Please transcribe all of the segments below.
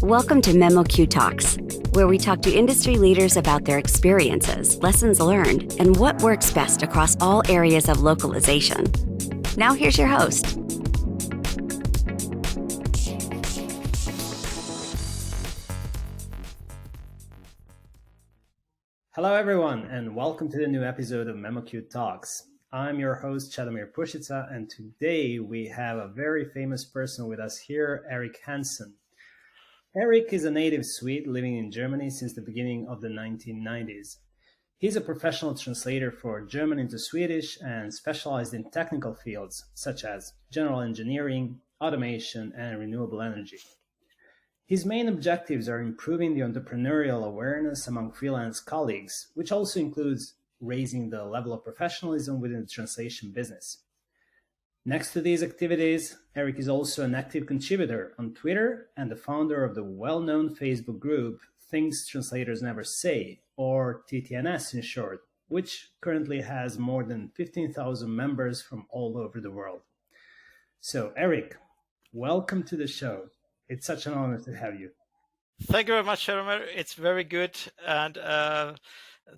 Welcome to memoQ Talks, where we talk to industry leaders about their experiences, lessons learned, and what works best across all areas of localization. Now here's your host. Hello everyone, and welcome to the new episode of memoQ Talks. I'm your host, Chadomir Pushica, and today we have a very famous person with us here, Erik Hansson. Erik is a native Swede living in Germany since the beginning of the 1990s. He's a professional translator for German into Swedish and specialized in technical fields such as general engineering, automation, and renewable energy. His main objectives are improving the entrepreneurial awareness among freelance colleagues, which also includes raising the level of professionalism within the translation business. Next to these activities, Erik is also an active contributor on Twitter and the founder of the well-known Facebook group Things Translators Never Say, or TTNS in short, which currently has more than 15,000 members from all over the world. So, Erik, welcome to the show. It's such an honor to have you. Thank you very much, Chadomir. It's very good, and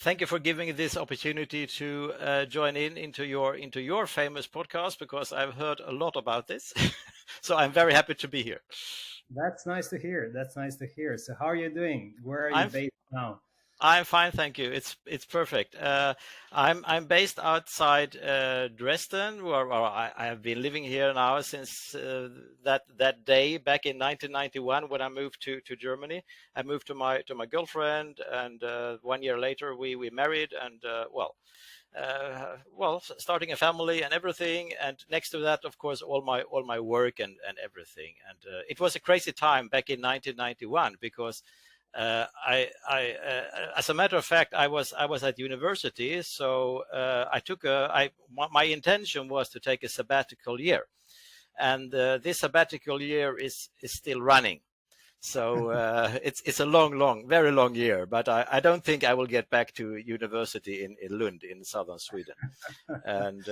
thank you for giving me this opportunity to join into your famous podcast, because I've heard a lot about this. So I'm very happy to be here. That's nice to hear. So how are you doing? Where are you based now? I'm fine, thank you. It's perfect. I'm based outside Dresden, where I have been living here now since that day back in 1991 when I moved to Germany. I moved to my girlfriend, and 1 year later we married, and starting a family and everything. And next to that, of course, all my work and everything. And it was a crazy time back in 1991 because. As a matter of fact, I was at university, so my intention was to take a sabbatical year, and this sabbatical year is still running. So it's a very long year, but I don't think I will get back to university in Lund in southern Sweden. And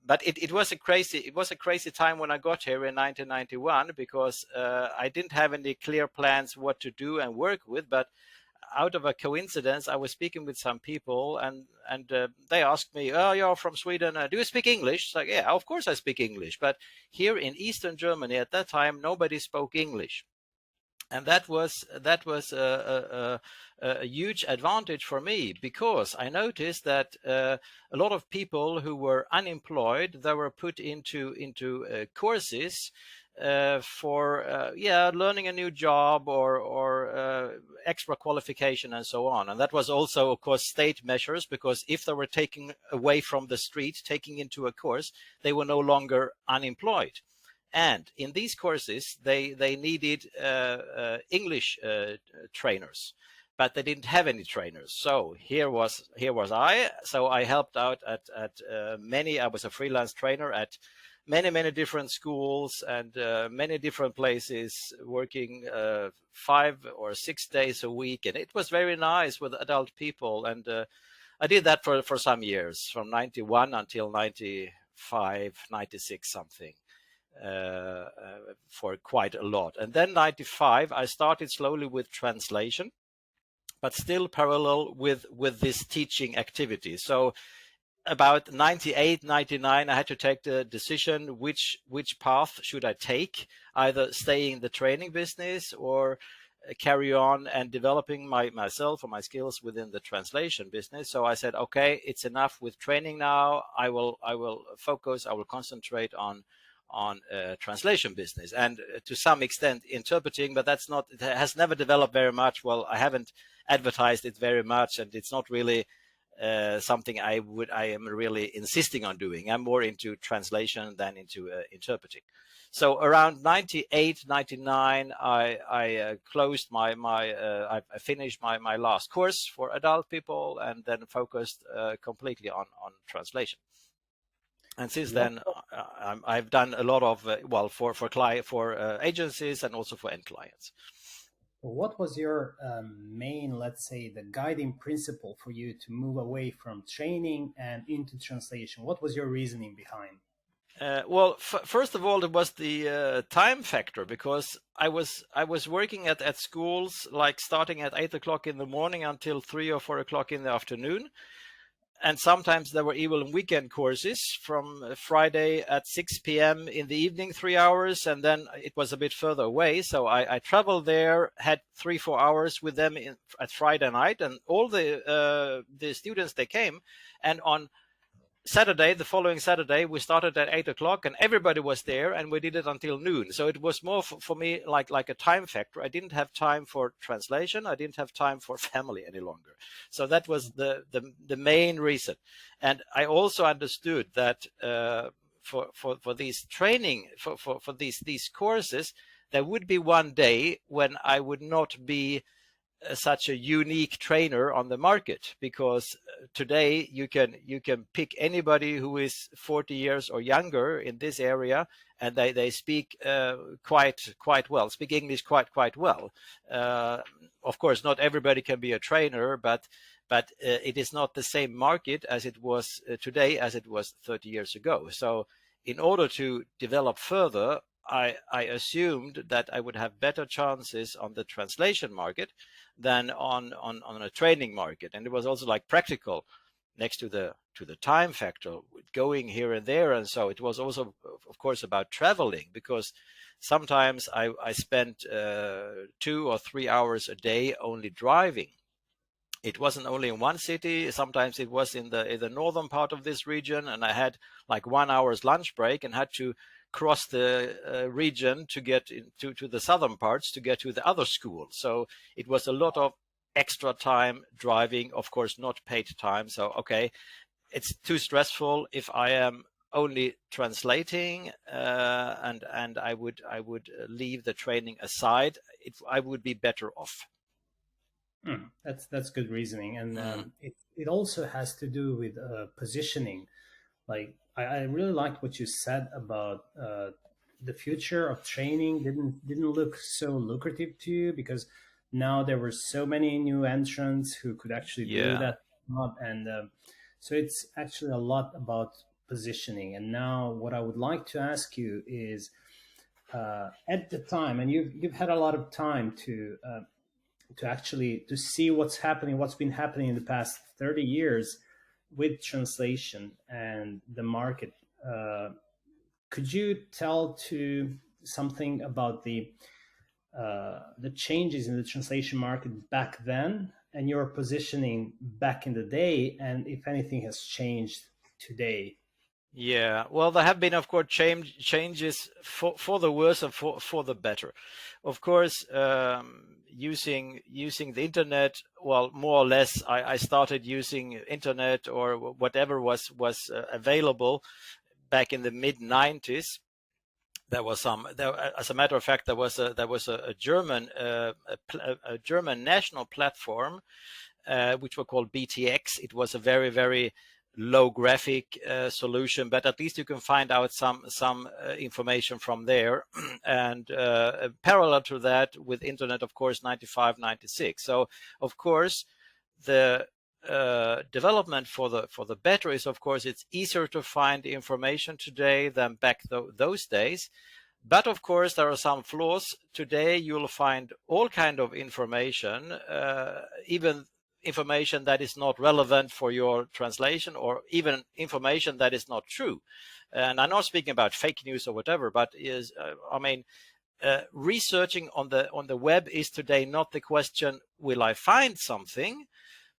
but it was a crazy time when I got here in 1991, because I didn't have any clear plans what to do and work with. But out of a coincidence, I was speaking with some people, and they asked me, "Oh, you're from Sweden. Do you speak English?" It's like, yeah, of course I speak English. But here in Eastern Germany at that time, nobody spoke English. And that was a huge advantage for me, because I noticed that a lot of people who were unemployed, they were put into courses for learning a new job or extra qualification and so on. And that was also, of course, state measures, because if they were taken away from the street, taking into a course, they were no longer unemployed. And in these courses, they needed English trainers, but they didn't have any trainers. So here was I. So I helped out at many. I was a freelance trainer at many different schools and many different places, working 5 or 6 days a week, and it was very nice with adult people. And I did that for some years, from 91 until 95, 96 something. For quite a lot. And then 95, I started slowly with translation, but still parallel with this teaching activity. So about 98, 99, I had to take the decision which path should I take, either stay in the training business or carry on and developing myself or my skills within the translation business. So I said, okay, it's enough with training now. I will concentrate on translation business, and to some extent interpreting, but it has never developed very much. Well, I haven't advertised it very much, and it's not really something I am really insisting on doing. I'm more into translation than into interpreting. So around 98, 99, I closed I finished my last course for adult people, and then focused completely on translation. And since then, I've done a lot of for agencies and also for end clients. What was your main, let's say, the guiding principle for you to move away from training and into translation? What was your reasoning behind? Well, first of all, it was the time factor, because I was working at schools, like starting at 8 o'clock in the morning until 3 or 4 o'clock in the afternoon. And sometimes there were even weekend courses from Friday at 6 p.m. in the evening, 3 hours, and then it was a bit further away. So I traveled there, had 3-4 hours with them at Friday night, and all the students, they came, and on Saturday, the following Saturday, we started at 8 o'clock, and everybody was there, and we did it until noon. So it was more for me like a time factor. I didn't have time for translation. I didn't have time for family any longer. So that was the main reason. And I also understood that for these training, for these courses, there would be one day when I would not be such a unique trainer on the market, because today you can pick anybody who is 40 years or younger in this area, and they speak quite well, speak English quite well. Of course, not everybody can be a trainer, but it is not the same market as it was today as it was 30 years ago. So in order to develop further, I assumed that I would have better chances on the translation market than on a training market. And it was also like practical, next to the time factor, going here and there. And so it was also, of course, about traveling, because sometimes I spent 2 or 3 hours a day only driving. It wasn't only in one city. Sometimes it was in the northern part of this region, and I had like 1 hour's lunch break and had to cross the region to get to the southern parts to get to the other school. So it was a lot of extra time driving, of course, not paid time. So, okay, it's too stressful if I am only translating, and I would leave the training aside. I would be better off. That's good reasoning, and it also has to do with positioning. Like I really liked what you said about the future of training didn't look so lucrative to you, because now there were so many new entrants who could actually do that, and so it's actually a lot about positioning. And now what I would like to ask you is, at the time, and you've had a lot of time to actually to see what's been happening in the past 30 years with translation and the market. Could you tell to something about the changes in the translation market back then and your positioning back in the day, and if anything has changed today? Yeah, well, there have been, of course, changes for the worse and for the better. Of course, using the internet, well, more or less, I started using internet or whatever was available back in the mid 90s. There was as a matter of fact, there was a German national platform which were called BTX. It was a very, very low graphic solution, but at least you can find out some information from there. And parallel to that, with internet, of course, 95, 96. So of course the development for the better is, of course, it's easier to find information today than back those days. But of course there are some flaws. Today you'll find all kind of information, even information that is not relevant for your translation, or even information that is not true. And I'm not speaking about fake news or whatever, but researching on the web is today not the question, will I find something?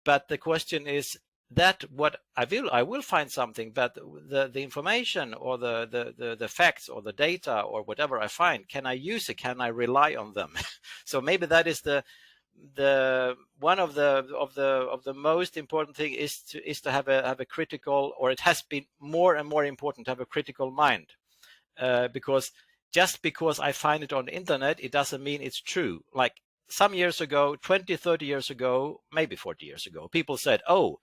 But the question is that what I will find something, but the information or the facts or the data or whatever I find, can I use it? Can I rely on them? So maybe that is the one of the most important thing is to have a critical, or it has been more and more important to have a critical mind, because just because I find it on the internet, it doesn't mean it's true. Like some years ago, 20, 30 years ago, maybe 40 years ago, people said, oh,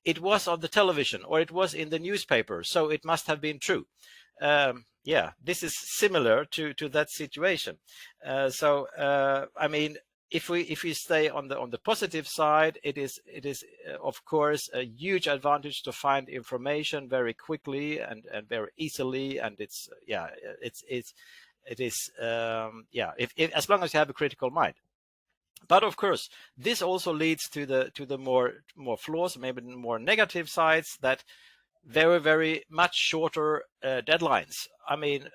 it was on the television or it was in the newspaper, so it must have been true. Yeah, this is similar to that situation. if we stay on the positive side, it is of course a huge advantage to find information very quickly and very easily, and it's it is if as long as you have a critical mind. But of course, this also leads to the more flaws, maybe more negative sides, that very much shorter deadlines. I mean,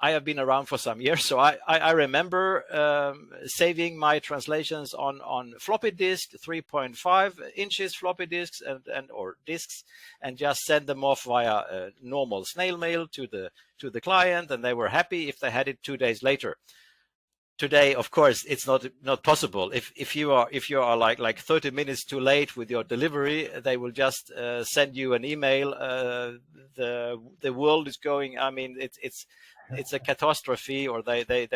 I have been around for some years, so I remember saving my translations on floppy disk, 3.5 inches floppy disks or disks, and just send them off via normal snail mail to the client, and they were happy if they had it 2 days later. Today, of course, it's not possible. If you are like 30 minutes too late with your delivery, they will just send you an email. The world is going. I mean, it's a catastrophe. Or they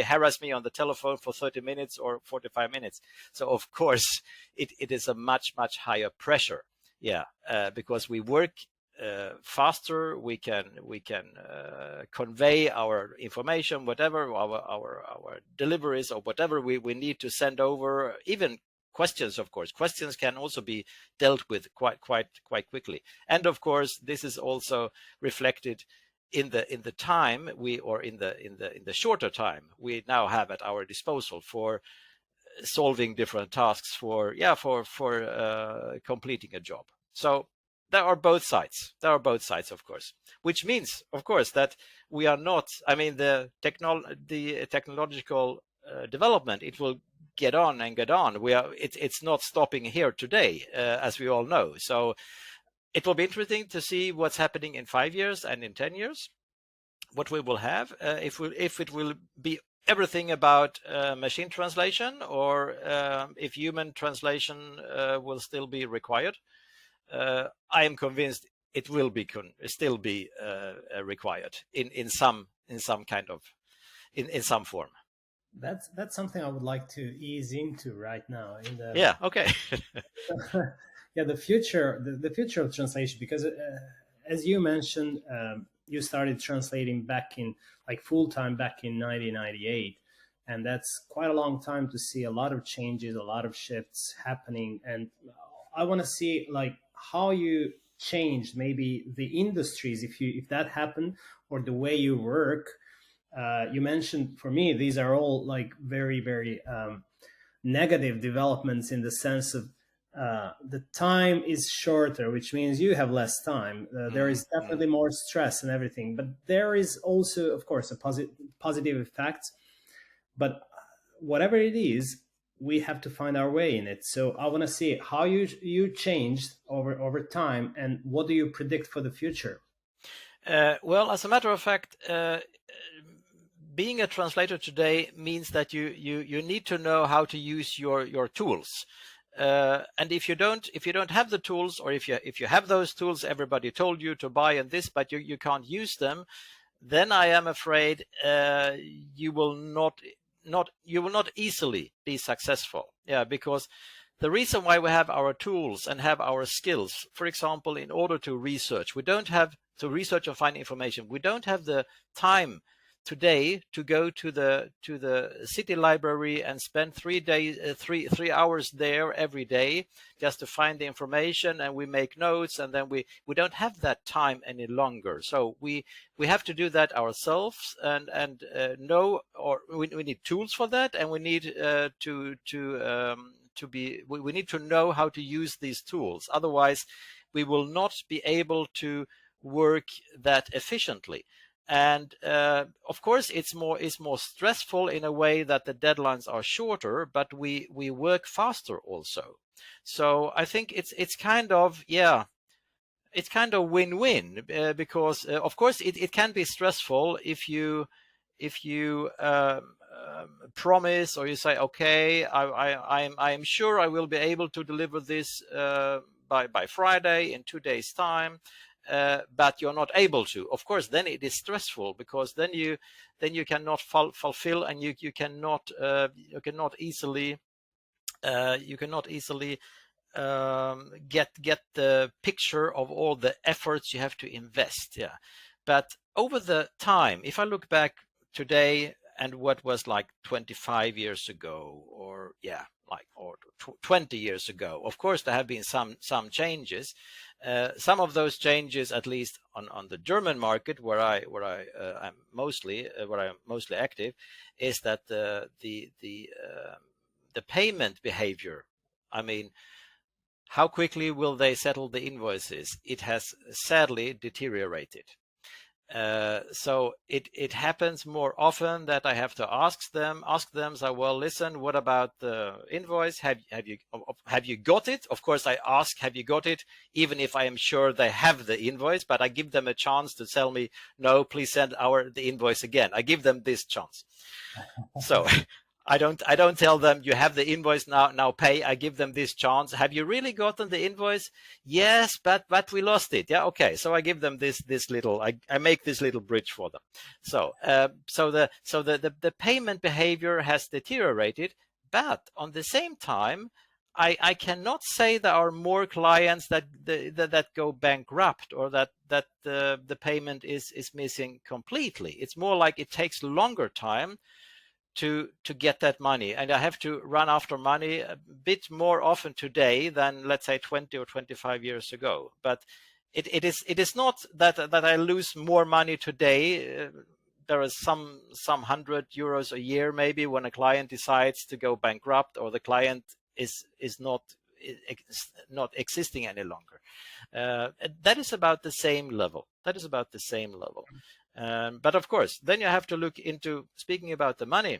harass me on the telephone for 30 minutes or 45 minutes. So of course, it is a much higher pressure. Yeah, because we work faster, we can convey our information, whatever our deliveries or whatever we need to send over. Even questions, of course, questions can also be dealt with quite quickly. And of course, this is also reflected in the time in the shorter time we now have at our disposal for solving different tasks, for completing a job. So there are both sides, of course, which means, of course, that we are not, I mean, the technological development, it will get on and get on. It's not stopping here today, as we all know. So it will be interesting to see what's happening in 5 years and in 10 years, what we will have, if it will be everything about machine translation, or if human translation will still be required. I am convinced it will still be required in some form. That's something I would like to ease into right now. Okay. The future of translation, because as you mentioned, you started translating back in full time back in 1998, and that's quite a long time to see a lot of changes, a lot of shifts happening. And I want to see how you changed maybe the industries, if that happened, or the way you work. You mentioned, for me, these are all very negative developments, in the sense of the time is shorter, which means you have less time. There is definitely more stress and everything, but there is also, of course, a positive effect. But whatever it is, we have to find our way in it. So I want to see how you changed over time, and what do you predict for the future? Well, as a matter of fact, being a translator today means that you need to know how to use your tools. And if you don't have the tools, or if you have those tools, everybody told you to buy and this, but you can't use them, then I am afraid you will not easily be successful. Yeah, because the reason why we have our tools and have our skills, for example, in order to research, we don't have to research or find information. We don't have the time today to go to the city library and spend 3 hours there every day just to find the information, and we make notes, and then we don't have that time any longer. So we have to do that ourselves, and we need tools for that, and we need we need to know how to use these tools. Otherwise, we will not be able to work that efficiently. And of course, it's more stressful in a way that the deadlines are shorter, but we work faster also. So I think it's kind of win-win, because of course it can be stressful if you promise, or you say, okay, I'm sure I will be able to deliver this by Friday, in 2 days' time. But you're not able to. Of course, then it is stressful, because then you cannot fulfill, and you cannot easily get the picture of all the efforts you have to invest. Yeah, but over the time, if I look back today and what was like 25 years ago, or 20 years ago. Of course, there have been some changes. Some of those changes, at least on the German market, where I'm mostly active, is that the payment behavior. I mean, how quickly will they settle the invoices? It has sadly deteriorated. So it happens more often that I have to ask them, so, well, listen, what about the invoice? Have you got it? Of course, I ask, have you got it? Even if I am sure they have the invoice, but I give them a chance to tell me, no, please send the invoice again. I give them this chance. So I don't tell them you have the invoice now pay. I give them this chance. Have you really gotten the invoice? Yes, but we lost it. Yeah, okay. So I give them this little. I make this little bridge for them. So the payment behavior has deteriorated, but on the same time, I cannot say there are more clients that go bankrupt, or that the payment is missing completely. It's more like it takes longer time to get that money, and I have to run after money a bit more often today than, let's say, 20 or 25 years ago. But it is not that I lose more money today. There is some €100 a year maybe when a client decides to go bankrupt, or the client is not existing any longer. That is about the same level. But of course, then you have to look into, speaking about the money,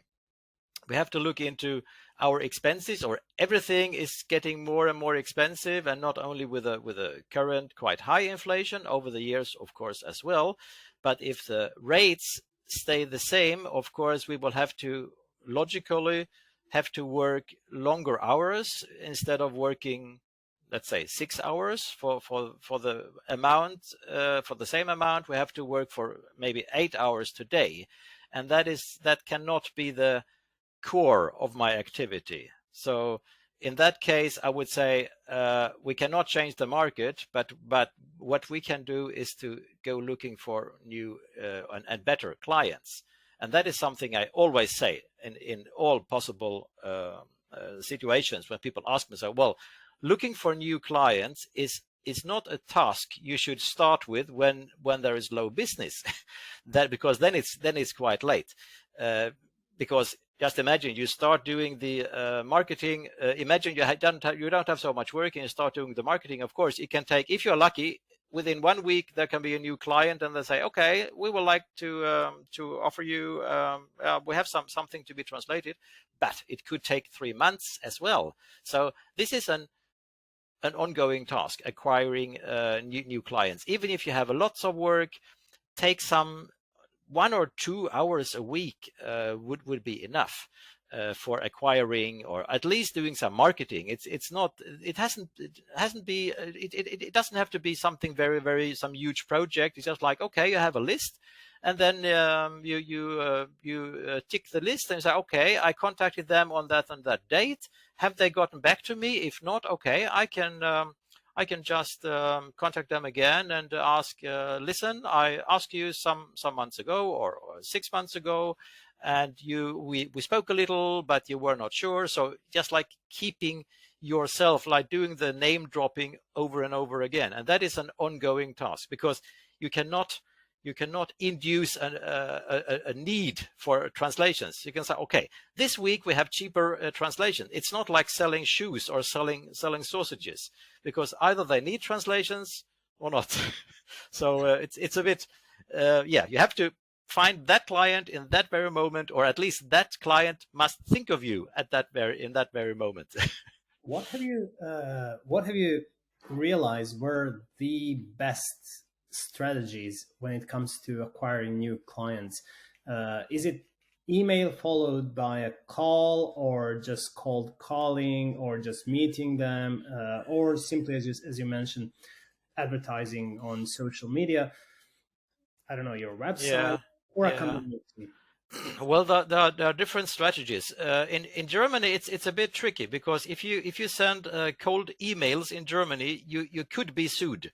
we have to look into our expenses, or everything is getting more and more expensive, and not only with a current quite high inflation over the years, of course, as well. But if the rates stay the same, of course, we will have to logically have to work longer hours instead of working, let's say, 6 hours for the amount, for the same amount. We have to work for maybe 8 hours today, and that cannot be the core of my activity. So in that case, I would say we cannot change the market, but what we can do is to go looking for new and better clients. And that is something I always say in all possible situations when people ask me, so, well, looking for new clients is not a task you should start with when there is low business. Because then it's quite late. Because just imagine you start doing the marketing. Imagine you don't have so much work and you start doing the marketing. Of course, it can take, if you're lucky, within 1 week there can be a new client, and they say, okay, we would like to offer you. We have something to be translated, but it could take 3 months as well. So this is an ongoing task, acquiring new clients. Even if you have lots of work, take some 1 or 2 hours a week would be enough for acquiring, or at least doing some marketing. It doesn't have to be something very some huge project. It's just like, okay, you have a list, and then you tick the list and say, okay, I contacted them on that date. Have they gotten back to me? If not, okay, I can just contact them again and ask, listen, I asked you some months ago or 6 months ago, and we spoke a little, but you were not sure. So just like keeping yourself, like doing the name dropping over and over again. And that is an ongoing task, because you cannot induce a need for translations. You can say, okay, this week we have cheaper translation. It's not like selling shoes or selling sausages, because either they need translations or not. So it's a bit, you have to find that client in that very moment, or at least that client must think of you in that very moment. What have you realized were the best strategies when it comes to acquiring new clients? Is it email followed by a call, or just cold calling, or just meeting them, or simply, as you mentioned, advertising on social media? I don't know, your website, or a combination? Well, there are different strategies. In Germany, it's a bit tricky, because if you send cold emails in Germany, you could be sued.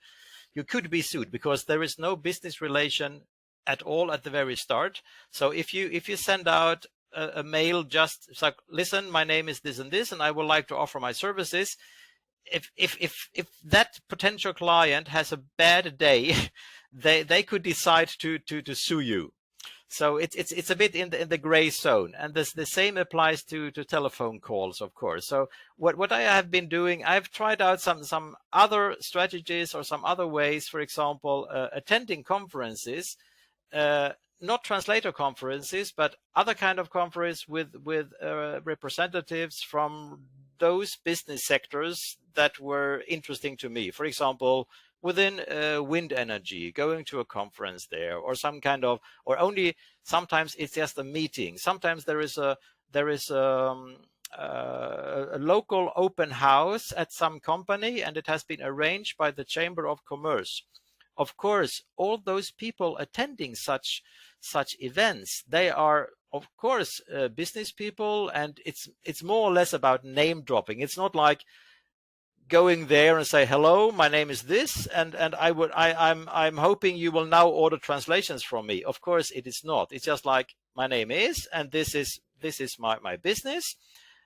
You could be sued because there is no business relation at all at the very start. So if you send out a mail, just it's like, listen, my name is this and this, and I would like to offer my services. If that potential client has a bad day, they could decide to sue you. So it's a bit in the gray zone, and the same applies to telephone calls, of course. So what I have been doing, I've tried out some other strategies or some other ways. For example, attending conferences, not translator conferences, but other kind of conference with representatives from those business sectors that were interesting to me. For example, within wind energy, going to a conference there, or some kind of, or only sometimes it's just a meeting. Sometimes there is a local open house at some company, and it has been arranged by the Chamber of Commerce. Of course, all those people attending such events, they are of course business people, and it's more or less about name dropping. It's not like going there and say, hello, my name is this, and I'm hoping you will now order translations from me. Of course it is not. It's just like, my name is, and this is my business,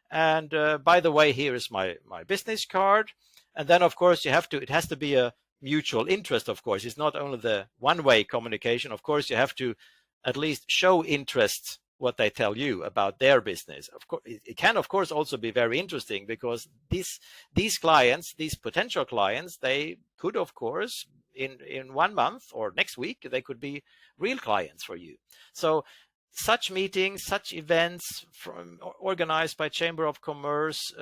and by the way, here is my business card. And then of course it has to be a mutual interest. Of course, it's not only the one-way communication. Of course, you have to at least show interest what they tell you about their business. Of course, it can of course also be very interesting, because these clients, these potential clients, they could of course in 1 month or next week, they could be real clients for you. So such meetings, such events organized by Chamber of Commerce,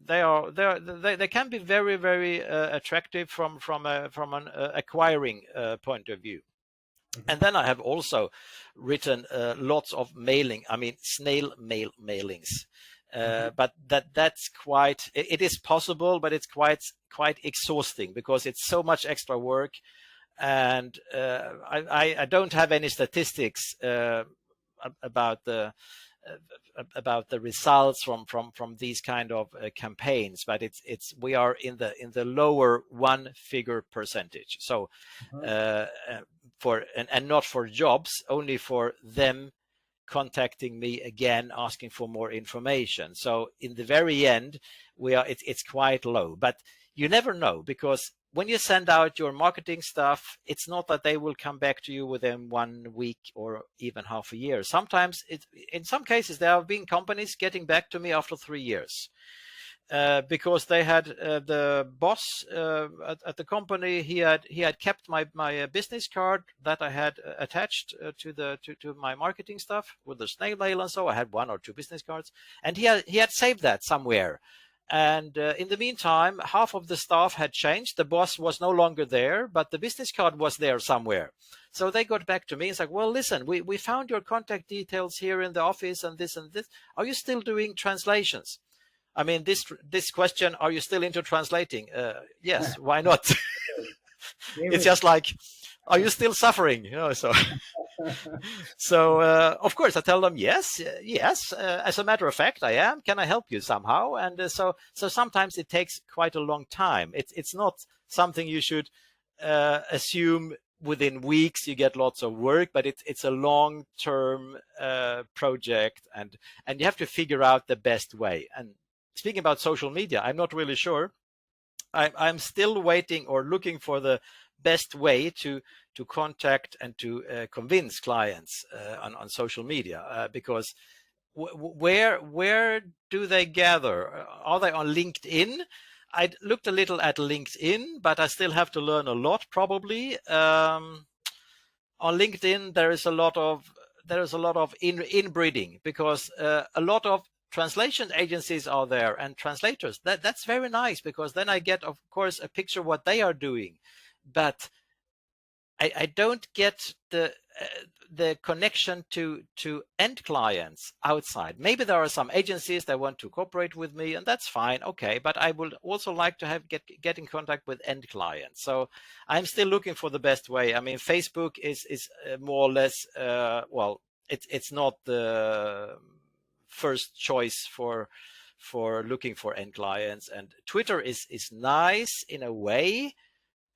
they can be very, very attractive from an acquiring point of view. And then I have also written lots of snail mail mailings. But that's quite, it is possible, but it's quite exhausting, because it's so much extra work. And I don't have any statistics about the results from these kind of campaigns, but we are in the lower one-figure percentage. So and not for jobs, only for them contacting me again, asking for more information. So in the very end, it's quite low. But you never know, because when you send out your marketing stuff, it's not that they will come back to you within 1 week or even half a year. Sometimes, in some cases, there have been companies getting back to me after 3 years. Because they had the boss at the company, he had kept my business card that I had attached to my marketing stuff with the snail mail and so. I had 1 or 2 business cards, and he had saved that somewhere. And in the meantime, half of the staff had changed. The boss was no longer there, but the business card was there somewhere. So they got back to me and said, well, listen, we found your contact details here in the office and this and this. Are you still doing translations? I mean, this question, are you still into translating? Yes, why not? It's just like, are you still suffering? You know, so of course I tell them yes. As a matter of fact, I am. Can I help you somehow? And so sometimes it takes quite a long time. It's not something you should assume within weeks you get lots of work, but it's a long-term project, and you have to figure out the best way. And speaking about social media, I'm not really sure. I'm still waiting or looking for the best way to contact and to convince clients on social media, because where do they gather? Are they on LinkedIn? I looked a little at LinkedIn, but I still have to learn a lot probably. On LinkedIn, there is a lot of inbreeding, because a lot of translation agencies are there and translators. That's very nice, because then I get, of course, a picture of what they are doing, but I don't get the connection to end clients outside. Maybe there are some agencies that want to cooperate with me, and that's fine, okay. But I would also like to get in contact with end clients. So I'm still looking for the best way. I mean, Facebook is more or less it's not the first choice for looking for end clients, and Twitter is nice in a way,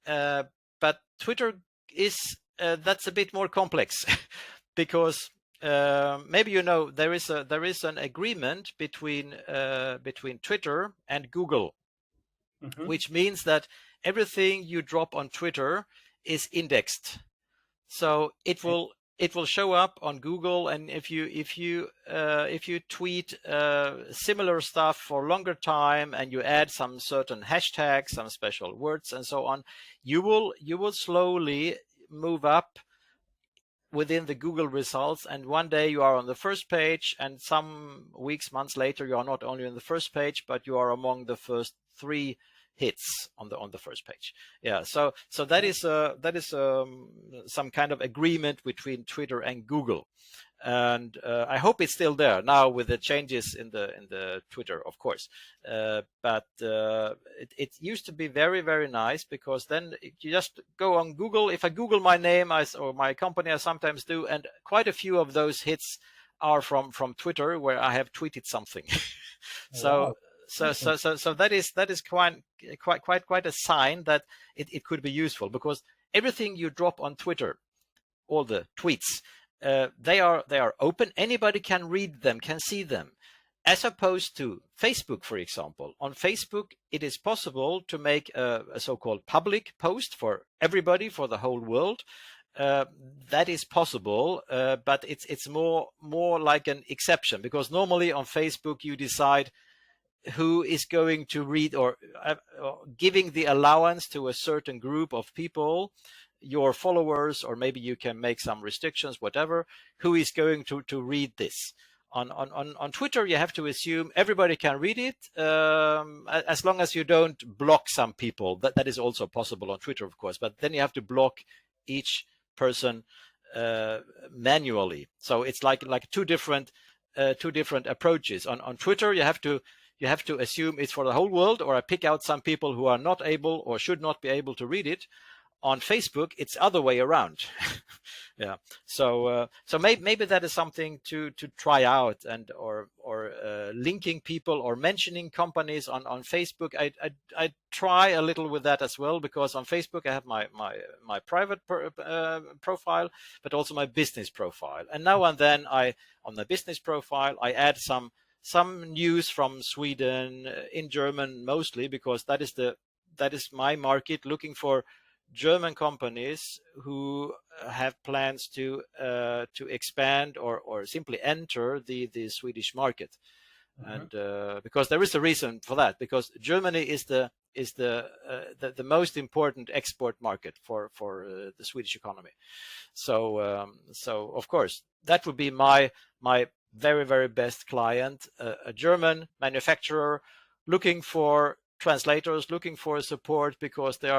but Twitter is that's a bit more complex because maybe you know there is an agreement between Twitter and Google, which means that everything you drop on Twitter is indexed. So it will show up on Google, and if you tweet similar stuff for longer time and you add some certain hashtags, some special words, and so on, you will slowly move up within the Google results, and one day you are on the first page, and some weeks, months later, you are not only on the first page, but you are among the first 3 hits on the first page. Yeah, so that is some kind of agreement between Twitter and Google, and I hope it's still there now with the changes in the Twitter, of course. But it used to be very, very nice, because then you just go on Google. If I Google my name or my company, I sometimes do, and quite a few of those hits are from Twitter, where I have tweeted something. Wow. So that is quite a sign that it could be useful, because everything you drop on Twitter, all the tweets, they are open. Anybody can read them, can see them, as opposed to Facebook, for example. On Facebook, it is possible to make a so-called public post for everybody, for the whole world. That is possible, but it's more like an exception, because normally on Facebook you decide who is going to read, or giving the allowance to a certain group of people, your followers, or maybe you can make some restrictions, whatever, who is going to read this. On Twitter, you have to assume everybody can read it, as long as you don't block some people. That is also possible on Twitter, of course, but then you have to block each person manually. So it's like two different approaches. On Twitter, you have to assume it's for the whole world, or I pick out some people who are not able or should not be able to read it. On Facebook, it's other way around. Yeah. So maybe that is something to try out, and or linking people or mentioning companies on Facebook. I try a little with that as well, because on Facebook I have my private profile, but also my business profile. And now and then on the business profile I add some news from Sweden, in German mostly, because that is my market, looking for German companies who have plans to expand or simply enter the Swedish market. And because there is a reason for that, because Germany is the most important export market for the Swedish economy. So of course that would be my very, very best client, a German manufacturer looking for translators, looking for support, because they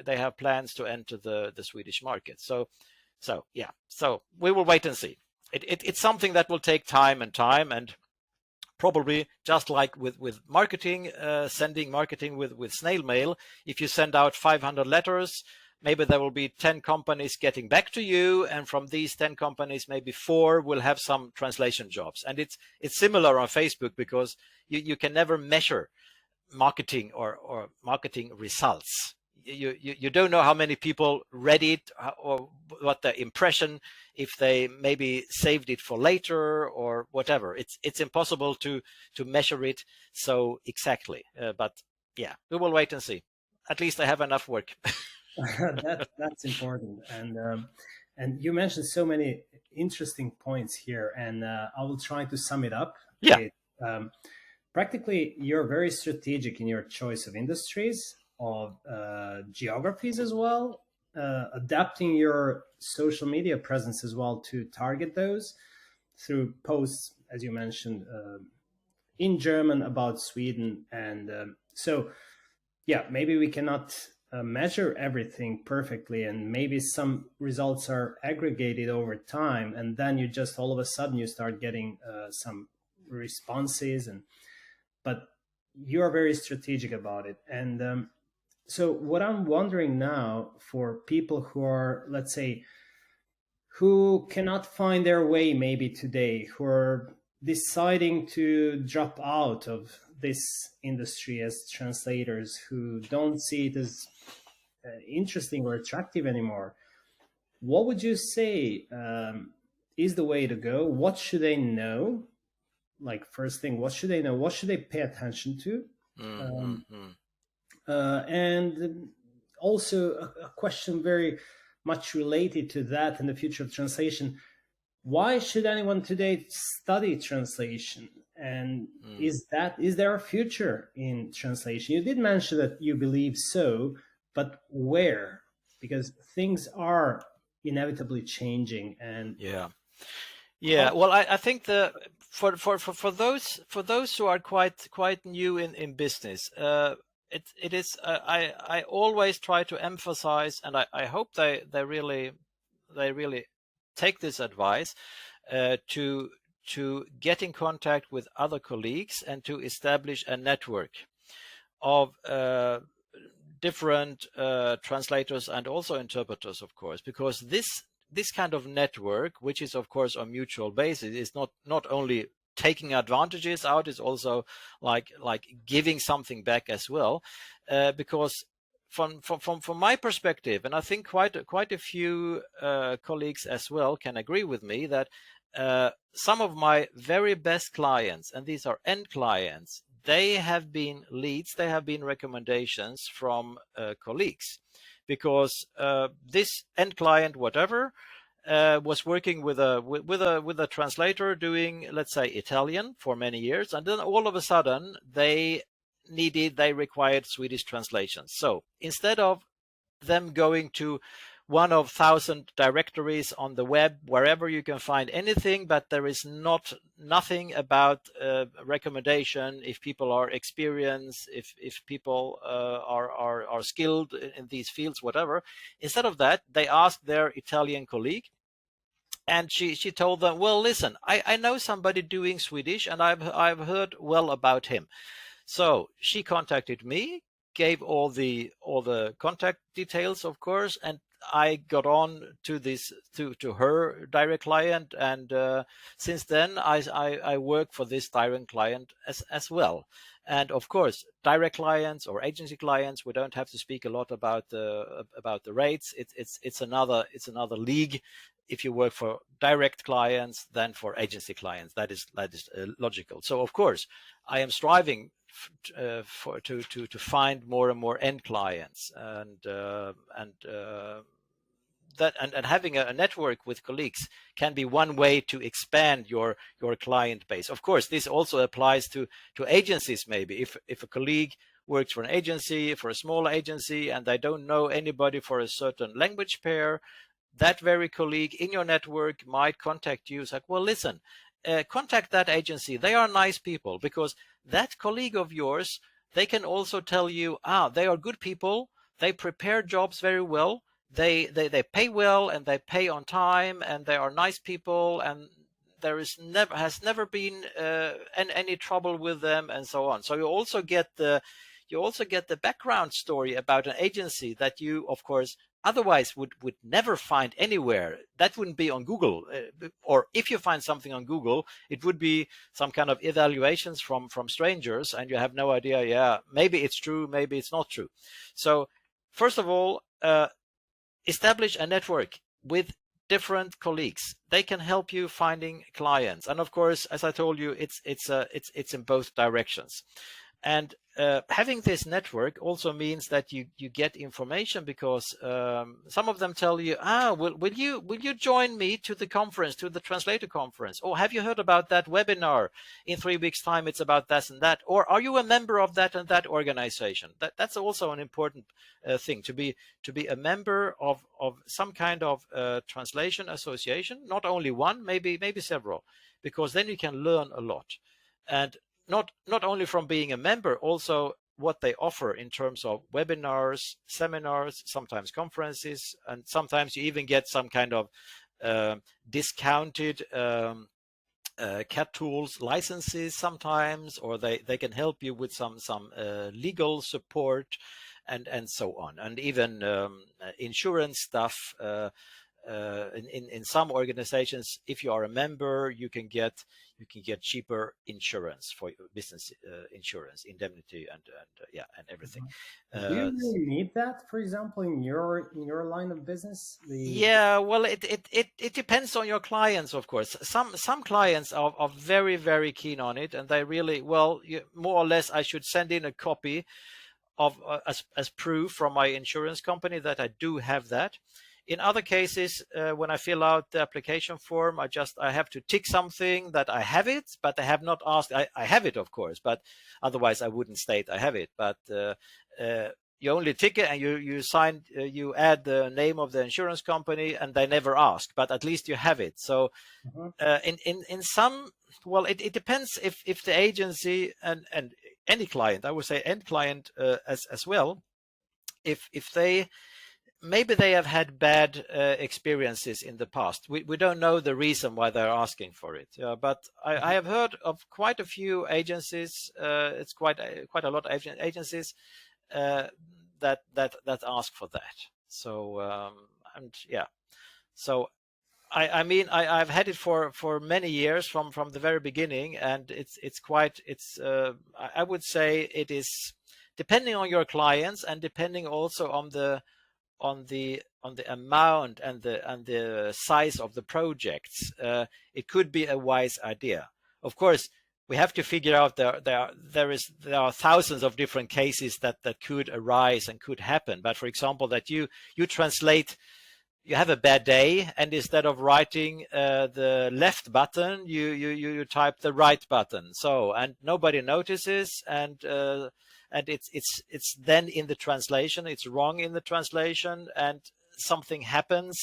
have plans to enter the Swedish market. So yeah, so we will wait and see. It's something that will take time, and probably just like with marketing, sending marketing with snail mail. If you send out 500 letters, maybe there will be 10 companies getting back to you, and from these 10 companies, maybe 4 will have some translation jobs. And it's similar on Facebook, because you can never measure marketing or marketing results. You don't know how many people read it, or what the impression, if they maybe saved it for later or whatever. It's impossible to measure it so exactly. But yeah, we will wait and see. At least I have enough work. That's important, and you mentioned so many interesting points here, and I will try to sum it up. Yeah. Practically, you're very strategic in your choice of industries, of geographies as well, adapting your social media presence as well to target those through posts, as you mentioned, in German about Sweden. And so, yeah, maybe we cannot measure everything perfectly, and maybe some results are aggregated over time, and then you just all of a sudden you start getting some responses, but you are very strategic about it. And so what I'm wondering now, for people who are, let's say, who cannot find their way maybe today, who are deciding to drop out of this industry as translators, who don't see it as interesting or attractive anymore, what would you say is the way to go? What should they know? Like, first thing, what should they know? What should they pay attention to? And also a question very much related to that in the future of translation. Why should anyone today study translation? And is there a future in translation? You did mention that you believe so, but where? Because things are inevitably changing. And well, I think for those who are quite new in business, it is I always try to emphasize, and I hope they really take this advice, to get in contact with other colleagues and to establish a network of different translators and also interpreters, of course, because this kind of network, which is of course on mutual basis, is not only taking advantages out, is also like giving something back as well, because from my perspective, and I think quite a few colleagues as well can agree with me, that some of my very best clients, and these are end clients, they have been leads, they have been recommendations from colleagues, because this end client, whatever, was working with a translator doing, let's say, Italian for many years, and then all of a sudden they required Swedish translations. So instead of them going to one of 1,000 directories on the web, wherever you can find anything, but there is nothing about recommendation, if people are experienced, if people are skilled in these fields, whatever. Instead of that, they asked their Italian colleague, and she told them, well, listen, I know somebody doing Swedish, and I've heard well about him. So she contacted me, gave all the contact details, of course, and I got on to this to her direct client, and since then I work for this direct client as well. And of course, direct clients or agency clients, we don't have to speak a lot about the rates. It's another league if you work for direct clients than for agency clients. That is logical. So of course, I am striving to find more and more end clients, and having a network with colleagues can be one way to expand your client base. Of course, this also applies to agencies. Maybe if a colleague works for an agency, for a small agency, and they don't know anybody for a certain language pair, that very colleague in your network might contact you. It's like, well, listen, contact that agency. They are nice people, because that colleague of yours, they can also tell you, they are good people. They prepare jobs very well. They pay well, and they pay on time, and they are nice people, and there has never been any trouble with them, and so on. So you also get the background story about an agency that you, of course, otherwise would never find anywhere. That wouldn't be on Google, or if you find something on Google, it would be some kind of evaluations from strangers, and you have no idea. Maybe it's true, maybe it's not true. So first of all, establish a network with different colleagues. They can help you finding clients, and of course, as I told you, it's in both directions. And having this network also means that you get information, because some of them tell you, will you join me to the conference, to the translator conference? Or have you heard about that webinar? In 3 weeks' time, it's about this and that. Or are you a member of that and that organization? That's also an important thing, to be a member of some kind of translation association, not only one, maybe several, because then you can learn a lot. And not only from being a member, also what they offer in terms of webinars, seminars, sometimes conferences, and sometimes you even get some kind of discounted CAT tools licenses sometimes, or they can help you with some legal support and so on, and even insurance stuff. in some organizations, if you are a member, you can get cheaper insurance for your business insurance, indemnity, and everything. Do you really need that, for example, in your line of business? Yeah, well, it depends on your clients, of course. Some clients are very, very keen on it, and they really, well, more or less, I should send in a copy of as proof from my insurance company that I do have that. In other cases, when I fill out the application form, I have to tick something that I have it, but I have not asked. I have it, of course, but otherwise I wouldn't state I have it. But you only tick it, and you sign, you add the name of the insurance company, and they never ask. But at least you have it. So in some, well, it depends if the agency and any client, I would say end client as well, if they maybe they have had bad experiences in the past. We don't know the reason why they're asking for it, but I have heard of quite a few agencies. It's quite a lot of agencies that ask for that. So and yeah, so I mean I've had it for many years from the very beginning, and I would say it is depending on your clients and depending also on the amount and the size of the projects. It could be a wise idea. Of course, we have to figure out there are thousands of different cases that could arise and could happen. But for example, that you translate, you have a bad day, and instead of writing the left button, you type the right button. So, and nobody notices, and it's then in the translation, it's wrong in the translation, and something happens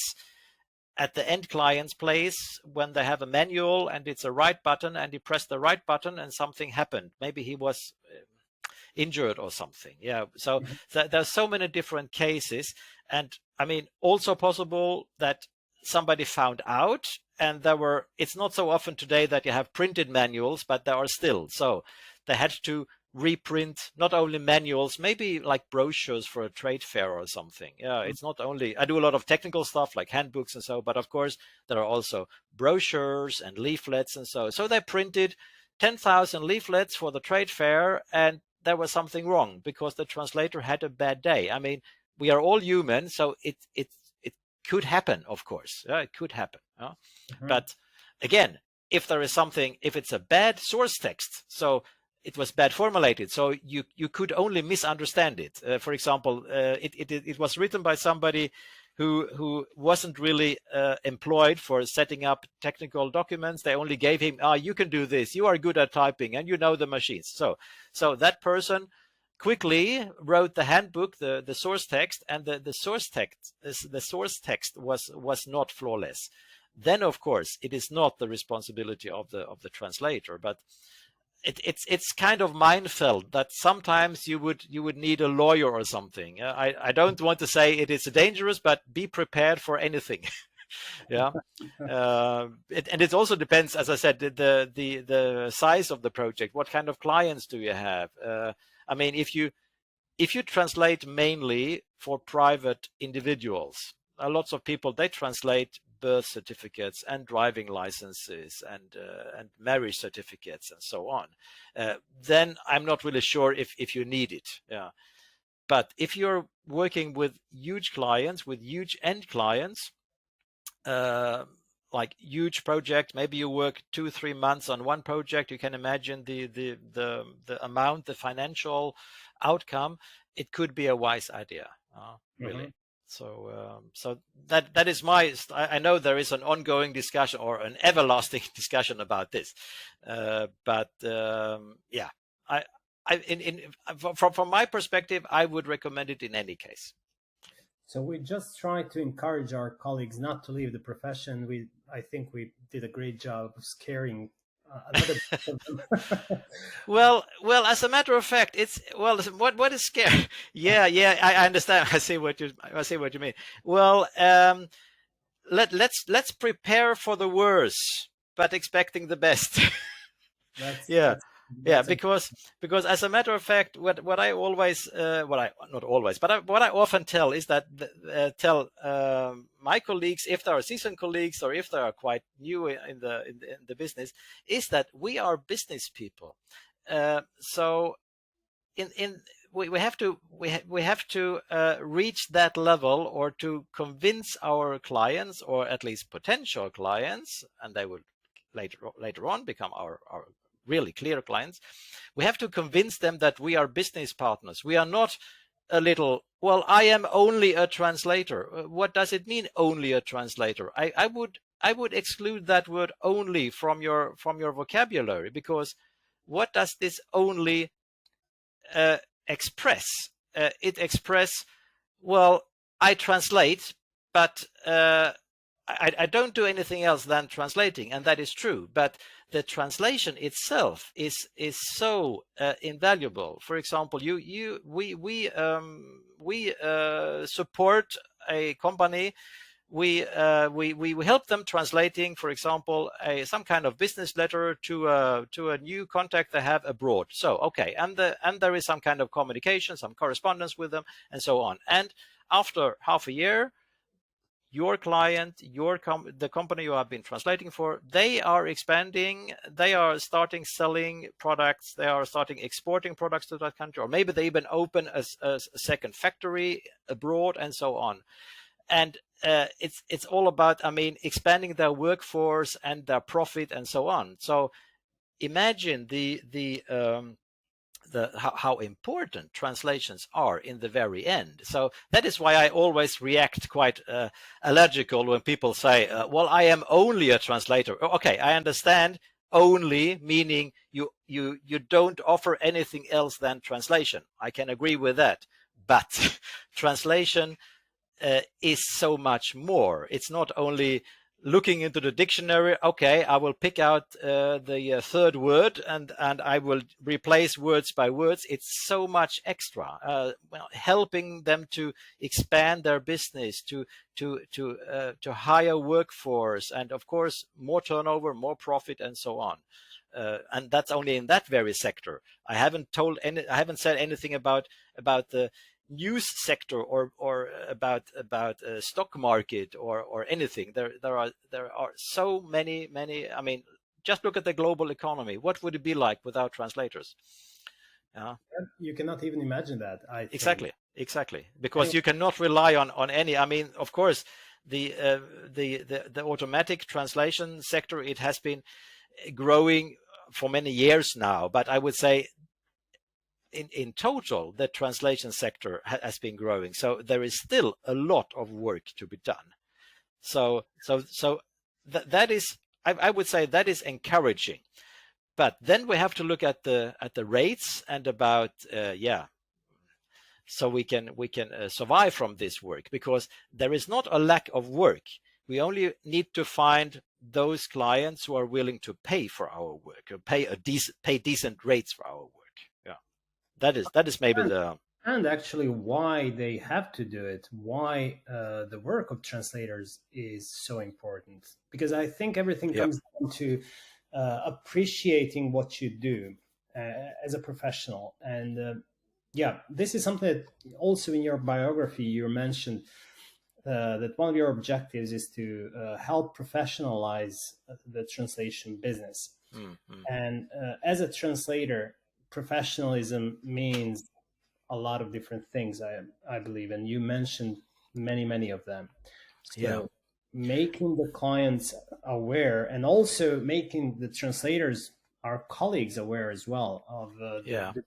at the end client's place when they have a manual and it's a right button, and he pressed the right button and something happened. Maybe he was injured or something. Yeah. So there's so many different cases, and I mean, also possible that somebody found out, and it's not so often today that you have printed manuals, but there are still. So they had to reprint not only manuals, maybe like brochures for a trade fair or something. Yeah, it's not only, I do a lot of technical stuff like handbooks and so, but of course there are also brochures and leaflets and so. So they printed 10,000 leaflets for the trade fair, and there was something wrong because the translator had a bad day. I mean, we are all human, so it could happen, of course. Yeah, it could happen. But again, if there is something, if it's a bad source text, so it was bad formulated, so you could only misunderstand it. For example, it was written by somebody who wasn't really employed for setting up technical documents. They only gave him, you can do this, you are good at typing, and you know the machines. So that person quickly wrote the handbook, the source text, and the source text was not flawless. Then of course it is not the responsibility of the translator, but it's kind of minefield that sometimes you would need a lawyer or something. I don't want to say it is dangerous, but be prepared for anything. Yeah. And it also depends, as I said, the size of the project. What kind of clients do you have? I mean, if you translate mainly for private individuals, lots of people, they translate birth certificates and driving licenses and marriage certificates and so on, then I'm not really sure if you need it. Yeah. But if you're working with huge clients, with huge end clients, like huge project, maybe you work 2-3 months on one project, you can imagine the amount, the financial outcome. It could be a wise idea, really. So that is I know there is an ongoing discussion or an everlasting discussion about this, but yeah, from my perspective, I would recommend it in any case. So we just try to encourage our colleagues not to leave the profession. I think we did a great job of scaring another bit of them. Well, as a matter of fact, what is scary? Yeah, I understand. I see what you mean. Well, let's prepare for the worst, but expecting the best. Yeah. Yeah, because as a matter of fact, what I always what I not always, but what I often tell is that tell my colleagues, if they are seasoned colleagues or if they are quite new in the business, is that we are business people. So in we have to we have to reach that level, or to convince our clients, or at least potential clients, and they will later on become our really clear clients. We have to convince them that we are business partners. We are not a little, well, I am only a translator. What does it mean, only a translator? I would exclude that word only from your vocabulary, because what does this only express? It express, well, I translate, but I don't do anything else than translating, and that is true. But the translation itself is so invaluable. For example, we support a company. We help them translating, for example, some kind of business letter to a new contact they have abroad. So okay, and there is some kind of communication, some correspondence with them, and so on. And after half a year, your client, the company you have been translating for, they are expanding, they are starting selling products, they are starting exporting products to that country, or maybe they even open a second factory abroad, and so on. And it's all about, I mean, expanding their workforce and their profit and so on. So imagine how important translations are in the very end. So that is why I always react quite allergical when people say, well, I am only a translator. Okay, I understand, only meaning you don't offer anything else than translation. I can agree with that. But translation is so much more. It's not only looking into the dictionary, okay, I will pick out the third word and I will replace words by words. It's so much extra, helping them to expand their business, to hire workforce, and of course more turnover, more profit, and so on. And that's only in that very sector. I haven't said anything about the news sector or about stock market or anything. There are so many. I mean, just look at the global economy. What would it be like without translators? You cannot even imagine that. I think. Exactly, because you cannot rely on any. I mean, of course, the automatic translation sector, it has been growing for many years now, but I would say in total, the translation sector has been growing. So there is still a lot of work to be done. So that is, I would say, that is encouraging. But then we have to look at the rates and about so we can survive from this work, because there is not a lack of work. We only need to find those clients who are willing to pay for our work, or pay decent rates for our work. That is maybe and actually why they have to do it, why the work of translators is so important, because I think everything comes down to appreciating what you do as a professional. And this is something that also in your biography you mentioned, that one of your objectives is to help professionalize the translation business. And as a translator, professionalism means a lot of different things, I believe, and you mentioned many of them. So making the clients aware, and also making the translators, our colleagues, aware as well of the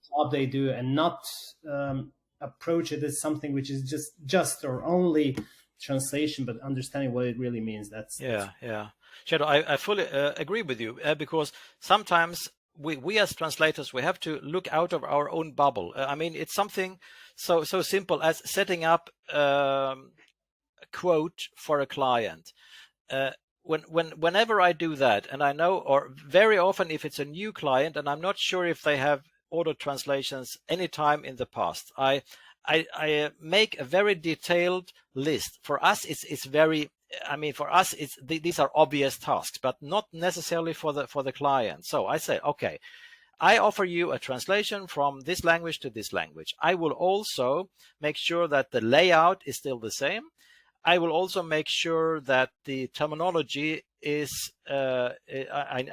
job they do, and not approach it as something which is just or only translation, but understanding what it really means. That's Shadow, I fully agree with you, because sometimes we as translators, we have to look out of our own bubble. I mean, it's something so simple as setting up a quote for a client. Whenever I do that, and I know, or very often if it's a new client and I'm not sure if they have ordered translations any time in the past, I make a very detailed list. For us, it's very, I mean, for us, these are obvious tasks, but not necessarily for the client. So I say, okay, I offer you a translation from this language to this language. I will also make sure that the layout is still the same. I will also make sure that the terminology is. I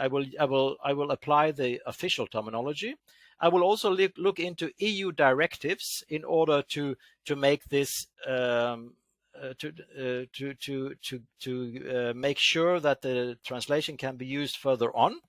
will apply the official terminology. I will also look into EU directives in order to make this to make sure that the translation can be used further on.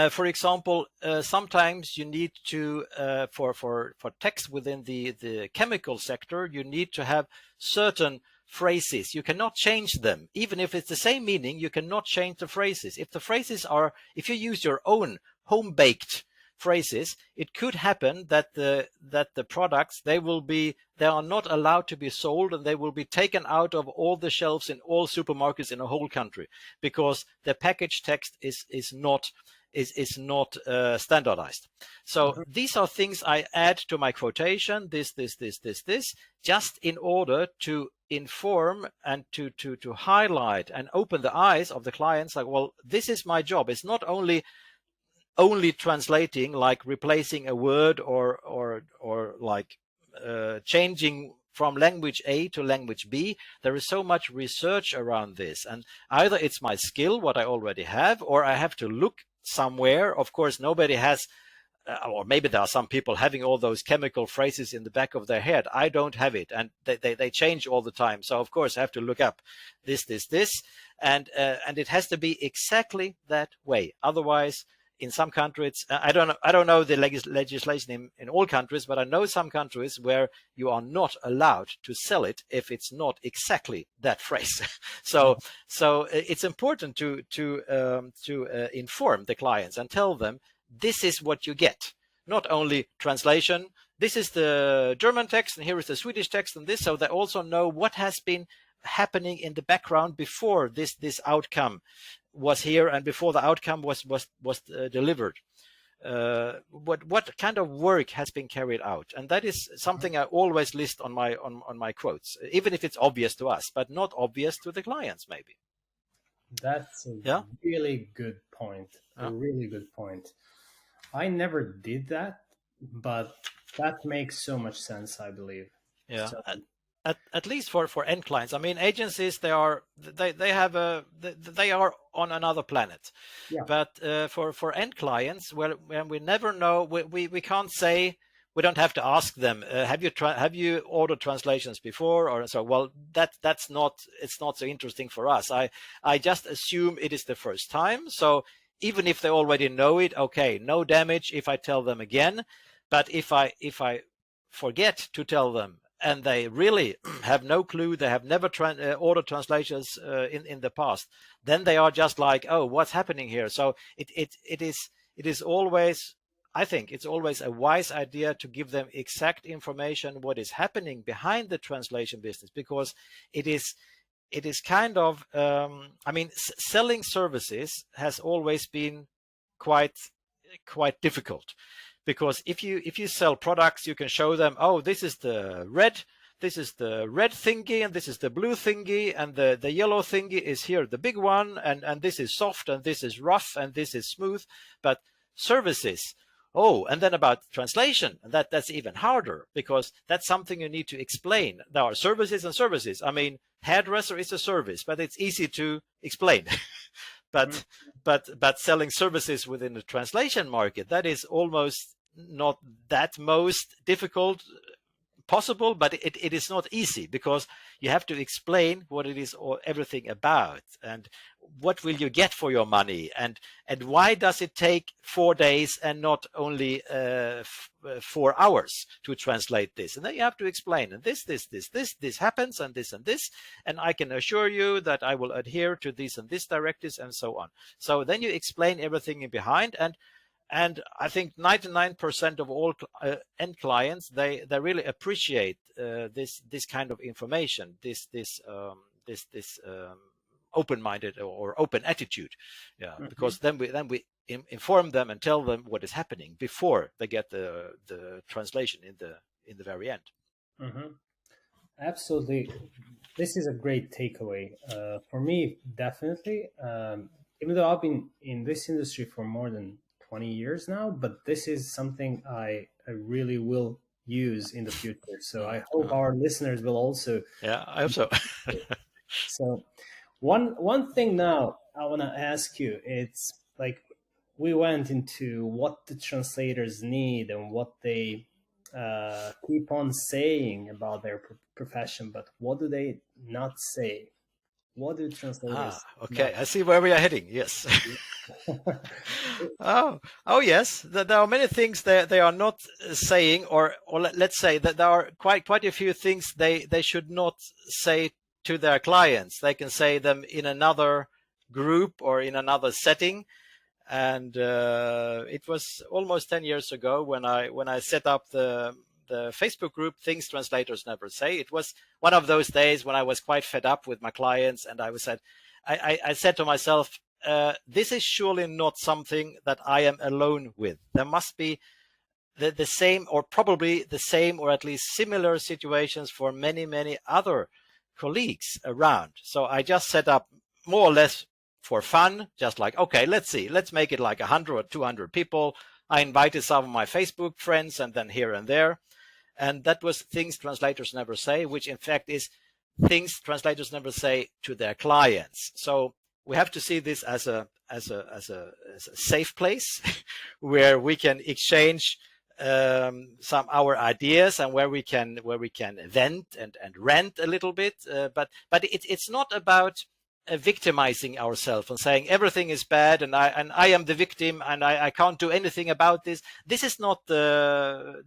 For example, sometimes you need to, for text within the chemical sector, you need to have certain phrases. You cannot change them. Even if it's the same meaning, you cannot change the phrases. If the phrases are, if you use your own home-baked phrases, it could happen that the products, they are not allowed to be sold, and they will be taken out of all the shelves in all supermarkets in the whole country, because the package text is not standardized. So these are things I add to my quotation, this, just in order to inform and to highlight and open the eyes of the clients, like, well, this is my job. It's not only translating, like replacing a word or like changing from language A to language B. There is so much research around this, and either it's my skill, what I already have, or I have to look somewhere. Of course, nobody has, or maybe there are some people having all those chemical phrases in the back of their head. I don't have it, and they change all the time. So of course I have to look up this, and it has to be exactly that way. Otherwise, in some countries, I don't know the legislation in all countries, but I know some countries where you are not allowed to sell it if it's not exactly that phrase. So it's important to inform the clients and tell them this is what you get. Not only translation, this is the German text and here is the Swedish text and this, so they also know what has been happening in the background before this outcome was here and before the outcome was delivered. What kind of work has been carried out, and that is something I always list on my quotes, even if it's obvious to us, but not obvious to the clients, maybe. That's a really good point. A really good point. I never did that, but that makes so much sense, I believe. Yeah. So, at least for end clients. I mean, agencies, they are on another planet. yeah. But for end clients, when we never know, we can't say, we don't have to ask them, have you ordered translations before, or so. Well, it's not so interesting for us. I just assume it is the first time. So even if they already know it, okay, no damage if I tell them again. But if I forget to tell them, and they really have no clue, they have never ordered translations in the past, then they are just like, oh, what's happening here? So it is always, I think it's always a wise idea to give them exact information, what is happening behind the translation business, because it is kind of, I mean, selling services has always been quite difficult. Because if you sell products, you can show them, oh, this is the red thingy, and this is the blue thingy, and the yellow thingy is here, the big one, and this is soft, and this is rough, and this is smooth. But services, and then about translation, that's even harder, because that's something you need to explain. There are services and services. I mean, hairdresser is a service, but it's easy to explain. But selling services within the translation market, that is almost not that most difficult possible, but it is not easy, because you have to explain what it is or everything about, and what will you get for your money, and why does it take 4 days and not only 4 hours to translate this. And then you have to explain, and this happens, and this, and I can assure you that I will adhere to these and this directives, and so on. So then you explain everything in behind, and I think 99% of all end clients, they really appreciate this kind of information, this open-minded or open attitude, because then we inform them and tell them what is happening before they get the translation in the very end. Absolutely, this is a great takeaway for me. Definitely, even though I've been in this industry for more than 20 years now, but this is something I really will use in the future. So I hope our listeners will also. Yeah, I hope so. So one thing now I want to ask you, it's like we went into what the translators need and what they keep on saying about their profession, but what do they not say? What do translators Okay. I see where we are heading. Yes. Oh, yes. There are many things they are not saying, or let's say that there are quite a few things they should not say to their clients. They can say them in another group or in another setting. And it was almost 10 years ago when I set up the Facebook group Things Translators Never Say. It was one of those days when I was quite fed up with my clients, and I said to myself, this is surely not something that I am alone with. There must be the same, or probably the same, or at least similar situations for many other colleagues around. So I just set up more or less for fun, just like, okay, let's make it like 100 or 200 people. I invited some of my Facebook friends, and then here and there. And that was Things Translators Never Say, which in fact is things translators never say to their clients. So we have to see this as a safe place where we can exchange some our ideas, and where we can vent and rant a little bit. But it's not about victimizing ourselves and saying everything is bad and I am the victim and I can't do anything about this. This is not the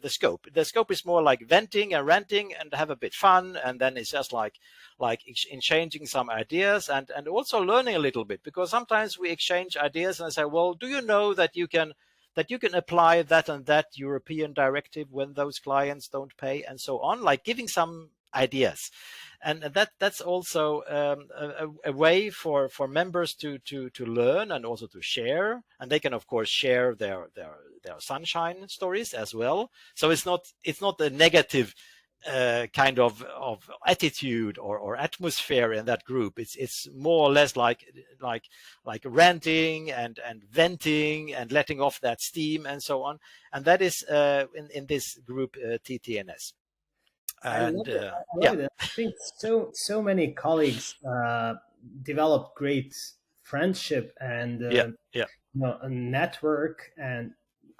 scope. The scope is more like venting and ranting and have a bit fun, and then it's just like exchanging some ideas and also learning a little bit, because sometimes we exchange ideas and say, well, do you know that you can apply that and that European directive when those clients don't pay, and so on, like giving some ideas. And that's also a way for members to learn and also to share, and they can of course share their sunshine stories as well. So it's not a negative kind of attitude or atmosphere in that group. It's more or less like ranting and venting and letting off that steam and so on. And that is in this group TTNS. And I love it. I think so many colleagues develop great friendship and a network. And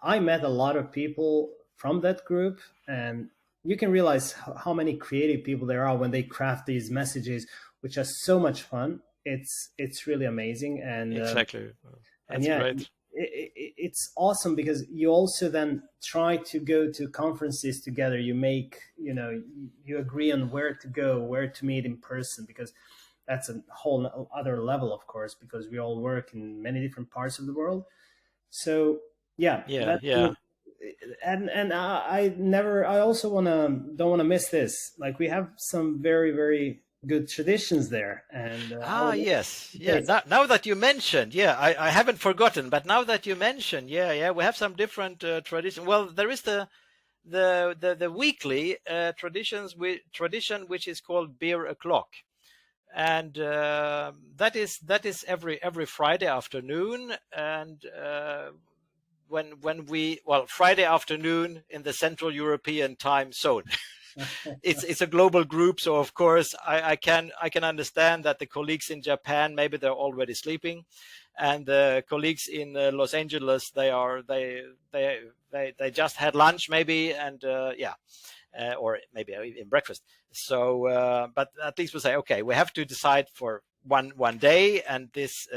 I met a lot of people from that group, and you can realize how many creative people there are when they craft these messages, which are so much fun. It's really amazing. And exactly, that's and great. It's awesome because you also then try to go to conferences together. You make, you agree on where to go, where to meet in person, because that's a whole other level, of course, because we all work in many different parts of the world. So yeah. And I also don't want to miss this. Like, we have some very, very good traditions there. And yes. Now that you mentioned, I haven't forgotten, but now that you mentioned, we have some different traditions. Well, there is the weekly tradition which is called Beer O'Clock, and that is every Friday afternoon. And when we Friday afternoon in the Central European time zone. It's a global group, so of course I can understand that the colleagues in Japan, maybe they're already sleeping, and the colleagues in Los Angeles, they just had lunch maybe, and or maybe even breakfast. So but at least we say, okay, we have to decide for one day, and this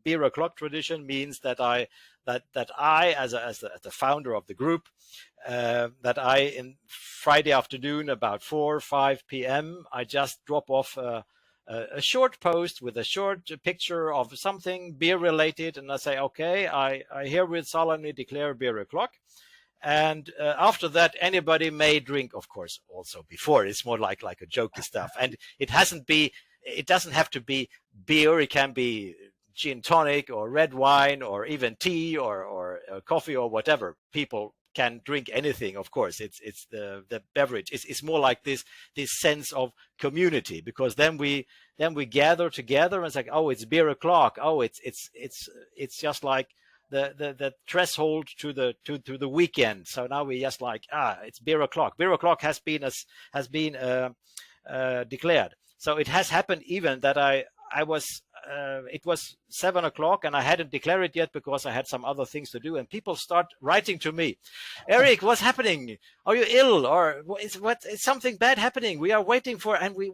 Beer O'Clock tradition means that I as the founder of the group, that I in Friday afternoon about 4 or 5 p.m. I just drop off a short post with a short picture of something beer related, and I say, okay, I herewith solemnly declare Beer O'Clock. And after that, anybody may drink, of course, also before. It's more like a jokey stuff, and it doesn't have to be beer. It can be gin tonic or red wine or even tea or coffee or whatever. People can drink anything, of course. It's the beverage. It's more like this sense of community, because then we gather together and it's like, oh, it's Beer O'Clock. Oh, it's just like the threshold to the weekend. So now we just like, it's beer o'clock. Beer o'clock has been declared. So it has happened even that I was it was 7 o'clock and I hadn't declared it yet because I had some other things to do, and people start writing to me, Erik, what's happening? Are you ill, or is something bad happening? We are waiting for, and we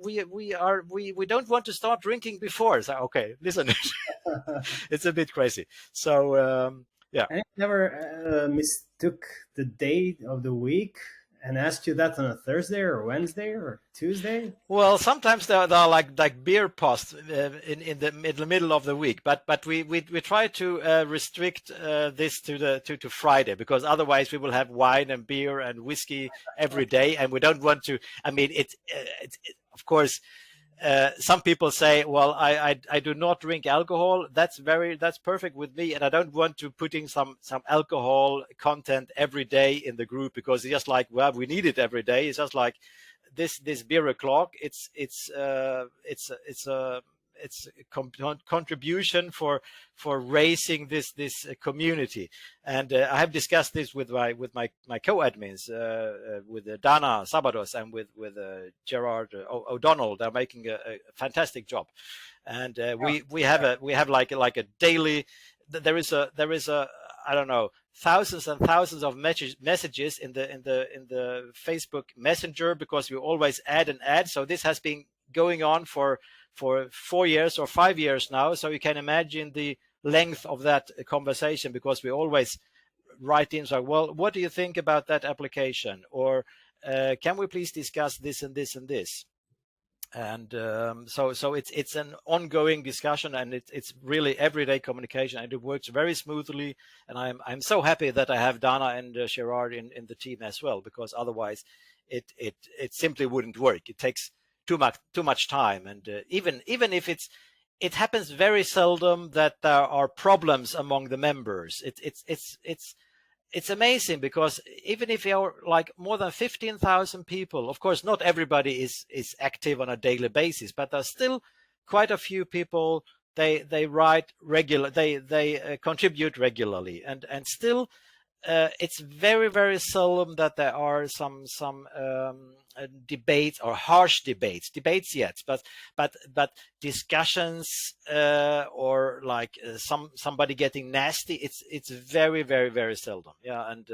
don't want to start drinking before. So okay, listen, it's a bit crazy. So yeah. And you never mistook the day of the week and asked you that on a Thursday or Wednesday or Tuesday? Well, sometimes there are like beer posts in the middle of the week, but we try to restrict this to Friday, because otherwise we will have wine and beer and whiskey every day, and we don't want to. I mean, it's of course. Some people say, well, I do not drink alcohol. That's perfect with me, and I don't want to put in some alcohol content every day in the group, because it's just like, well, we need it every day. It's just like this beer o'clock. It's a contribution for raising this community, and I have discussed this with my co-admins, with Dana Sabados and with Gerard O'Donnell. They're making a fantastic job, and we have like a daily. There is a I don't know, thousands and thousands of messages in the Facebook Messenger, because we always add and add. So this has been going on for 4 years or 5 years now. So you can imagine the length of that conversation, because we always write in, so, well, what do you think about that application? Or can we please discuss this and this and this? And so it's an ongoing discussion, and it's really everyday communication, and it works very smoothly. And I'm so happy that I have Dana and Gerard in the team as well, because otherwise it simply wouldn't work. It takes too much time, and even if it happens very seldom that there are problems among the members. It's amazing, because even if you're like more than 15,000 people, of course, not everybody is active on a daily basis, but there's still quite a few people. They write regular, they contribute regularly, and still it's very, very seldom that there are some debates or harsh debates yet, but discussions or like somebody getting nasty. It's very, very, very seldom. Yeah, and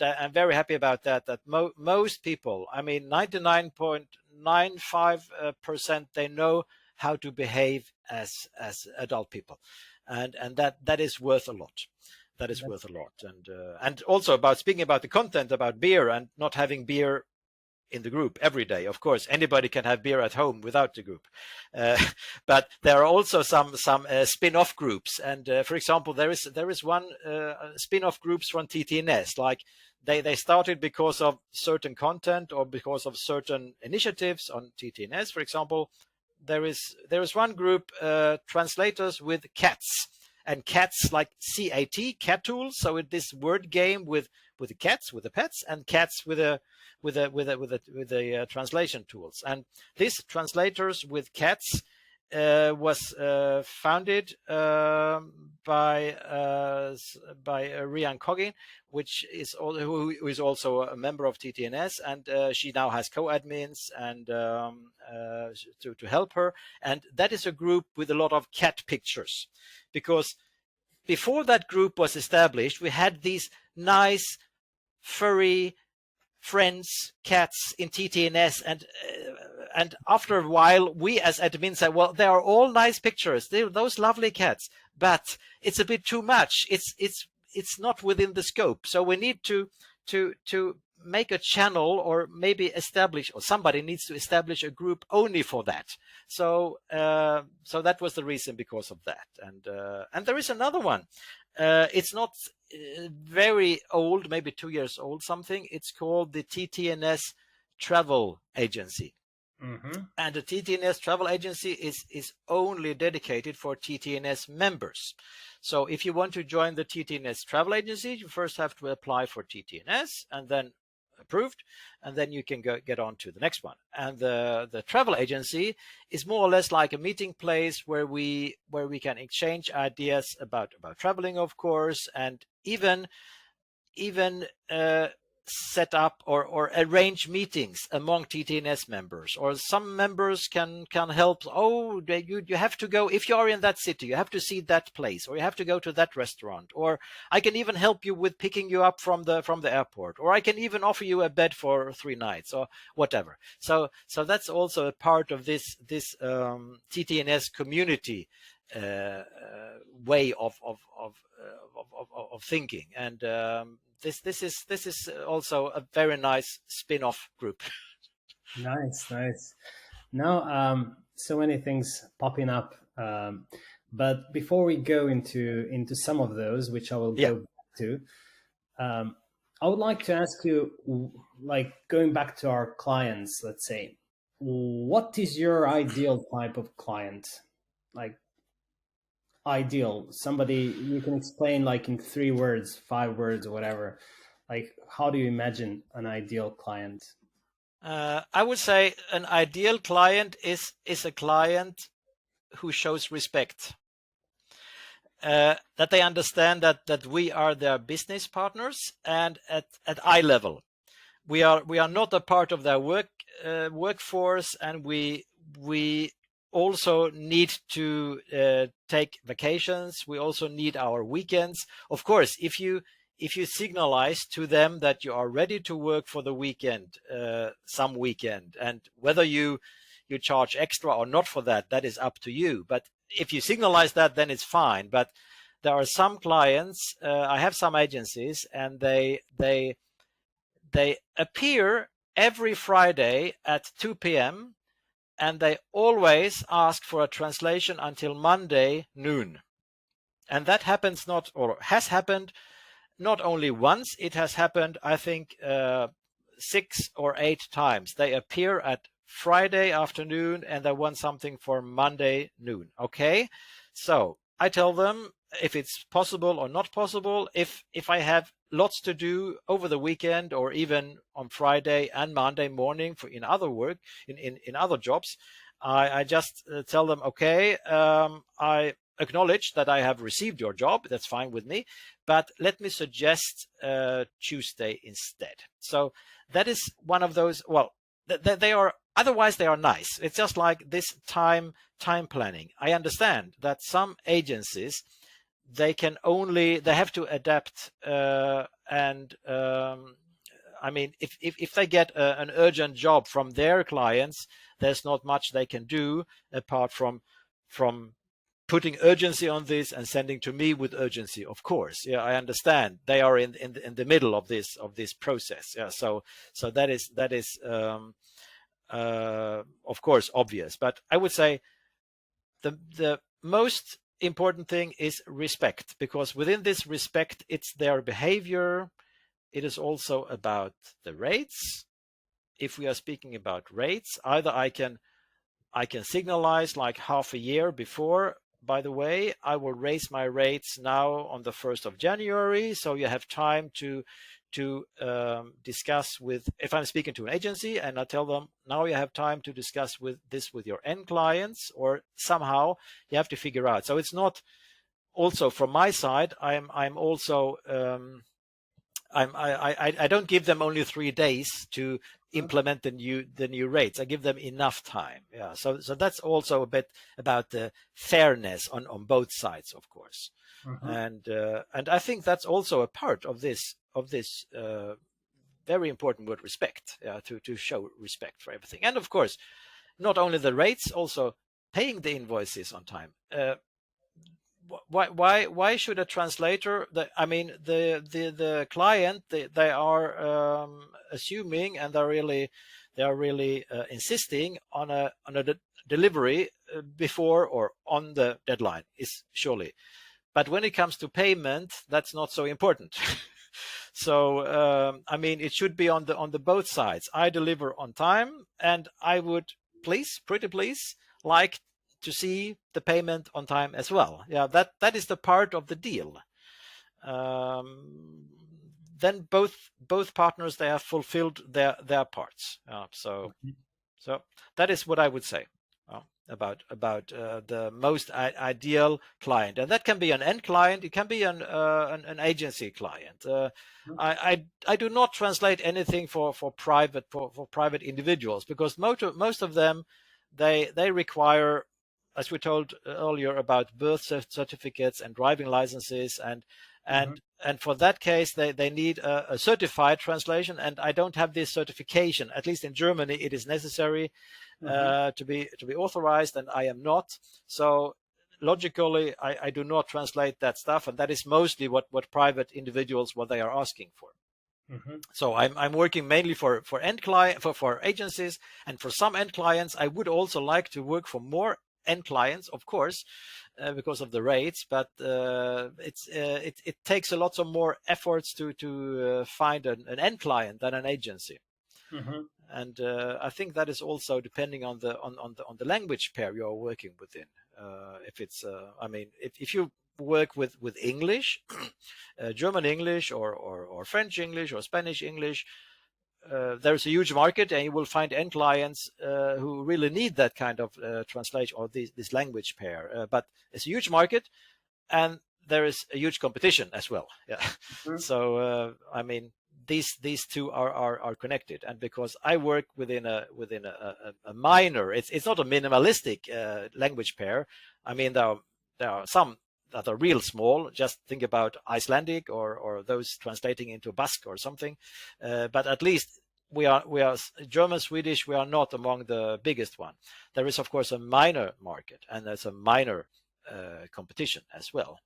I'm very happy about that. That most people, I mean, 99.95%, they know how to behave as adult people, and that is worth a lot. That is worth a lot. And also about speaking about the content about beer and not having beer in the group every day. Of course, anybody can have beer at home without the group, but there are also some spin-off groups. And for example, there is one spin-off groups from TTNS. Like they started because of certain content or because of certain initiatives on TTNS. For example, there is one group, Translators with Cats. And cats, like CAT, cat tools. So with this word game with the cats, with the pets, and cats with the translation tools. And this Translators with Cats was founded by Rian Coggin, who is also a member of TTNS, and she now has co-admins and to help her. And that is a group with a lot of cat pictures, because before that group was established, we had these nice furry friends cats in TTNS, and after a while we as admins said, well, they are all nice pictures, they're those lovely cats, but it's a bit too much. It's not within the scope. So we need to make a channel, or maybe establish, or somebody needs to establish a group only for that. So that was the reason because of that. And there is another one. It's not very old, maybe 2 years old, something. It's called the TTNS Travel Agency. Mm-hmm. And the TTNS Travel Agency is only dedicated for TTNS members. So if you want to join the TTNS Travel Agency, you first have to apply for TTNS, and then approved, and then you can get on to the next one. And the travel agency is more or less like a meeting place where we can exchange ideas about traveling, of course, and even set up or arrange meetings among TTNS members, or some members can help. Oh, you have to go, if you are in that city, you have to see that place, or you have to go to that restaurant, or I can even help you with picking you up from the airport, or I can even offer you a bed for 3 nights, or whatever. So that's also a part of this TTNS community way of thinking. And this is also a very nice spin-off group. Nice. Now, so many things popping up, but before we go into some of those, which I will go back to, I would like to ask you, like, going back to our clients, let's say, what is your ideal type of client? Like, ideal, somebody you can explain like in 3 words, 5 words, or whatever. Like, how do you imagine an ideal client? I would say an ideal client is a client who shows respect, that they understand that we are their business partners, and at eye level we are not a part of their workforce, and we also need to take vacations. We also need our weekends. Of course, if you signalize to them that you are ready to work for the weekend, some weekend, and whether you charge extra or not for that is up to you. But if you signalize that, then it's fine. But there are some clients, I have some agencies, and they appear every Friday at 2 p.m. and they always ask for a translation until Monday noon. And that happens has happened not only once, it has happened, I think, 6 or 8 times. They appear at Friday afternoon and they want something for Monday noon. Okay, so I tell them if it's possible or not possible. If I have lots to do over the weekend, or even on Friday and Monday morning in other work, in other jobs, I just tell them, okay, I acknowledge that I have received your job. That's fine with me, but let me suggest Tuesday instead. So that is one of those. Well, they are, otherwise they are nice. It's just like this time planning. I understand that some agencies, they have to adapt, and I mean, if they get an urgent job from their clients, there's not much they can do apart from putting urgency on this and sending to me with urgency. Of course, yeah, I understand they are in the middle of this process. Yeah, so that is of course obvious. But I would say the most important thing is respect, because within this respect, it's their behavior. It is also about the rates. If we are speaking about rates, either I can signalize like half a year before, by the way, I will raise my rates now on the 1st of January. So you have time to discuss with, if I'm speaking to an agency, and I tell them, now you have time to discuss with your end clients, or somehow you have to figure out. So it's not, also from my side, I'm also, I don't give them only 3 days to implement the new rates. I give them enough time. Yeah. So that's also a bit about the fairness on both sides, of course. And I think that's also a part of this very important word, respect. To show respect for everything. And of course, not only the rates, also paying the invoices on time. Why should a translator, the client, they are assuming, and they are really insisting on a delivery before or on the deadline, is surely. But when it comes to payment, that's not so important. So it should be on the both sides. I deliver on time, and I would pretty please like to see the payment on time as well. Yeah, that is the part of the deal. then both partners, they have fulfilled their parts. So that is what I would say about the most ideal client, and that can be an end client, it can be an agency client. I do not translate anything for private individuals, because most of them, they require, as we told earlier, about birth certificates and driving licenses, and for that case they need a certified translation, and I don't have this certification. At least in Germany it is necessary to be authorized, and I am not. So logically I do not translate that stuff, and that is mostly what private individuals, what they are asking for. So I'm working mainly for end client, for agencies, and for some end clients I would also like to work for more end clients, of course, because of the rates, but it takes a lot of more efforts to find an end client than an agency. And I think that is also depending on the language pair you're working within. If it's if you work with English, German English, or French English, or Spanish English, there's a huge market, and you will find end clients who really need that kind of translation, or this language pair. But it's a huge market, and there is a huge competition as well. Yeah. So these two are connected, and because I work within a minor, it's not a minimalistic language pair. I mean, there are some that are real small. Just think about Icelandic or those translating into Basque or something. But at least we are German, Swedish. We are not among the biggest one. There is of course a minor market, and there's a minor competition as well.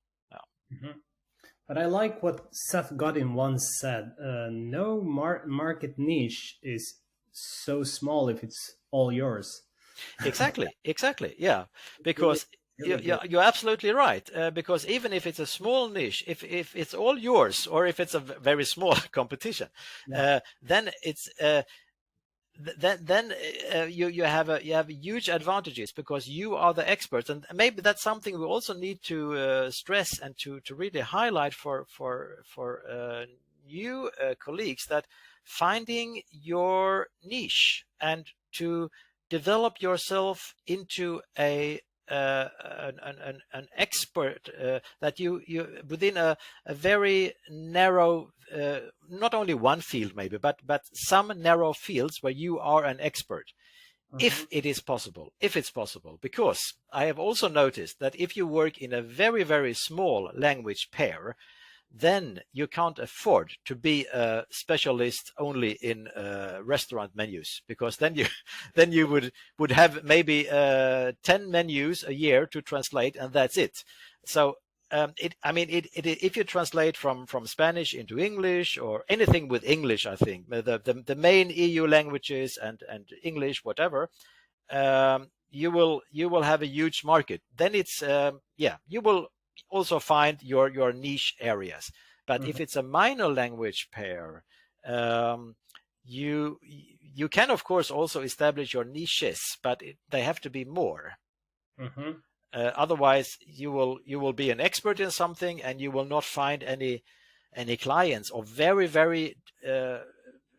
But I like what Seth Godin once said: "No market niche is so small if it's all yours." Exactly. Yeah, because you're absolutely right. Because even if it's a small niche, if it's all yours, or if it's a very small competition, then it's you have huge advantages, because you are the experts. And maybe that's something we also need to stress and to really highlight for new colleagues, that finding your niche and to develop yourself into an expert, that you within a very narrow, not only one field maybe, but some narrow fields where you are an expert, if it's possible, because I have also noticed that if you work in a very, very small language pair, then you can't afford to be a specialist only in restaurant menus, because then you would have maybe 10 menus a year to translate, and that's it. So if you translate from Spanish into English, or anything with English, I think the main EU languages and English, whatever, you will have a huge market. Then it's you will also find your niche areas. But if it's a minor language pair, you can of course also establish your niches, but they have to be more. Otherwise you will be an expert in something, and you will not find any clients, or very, very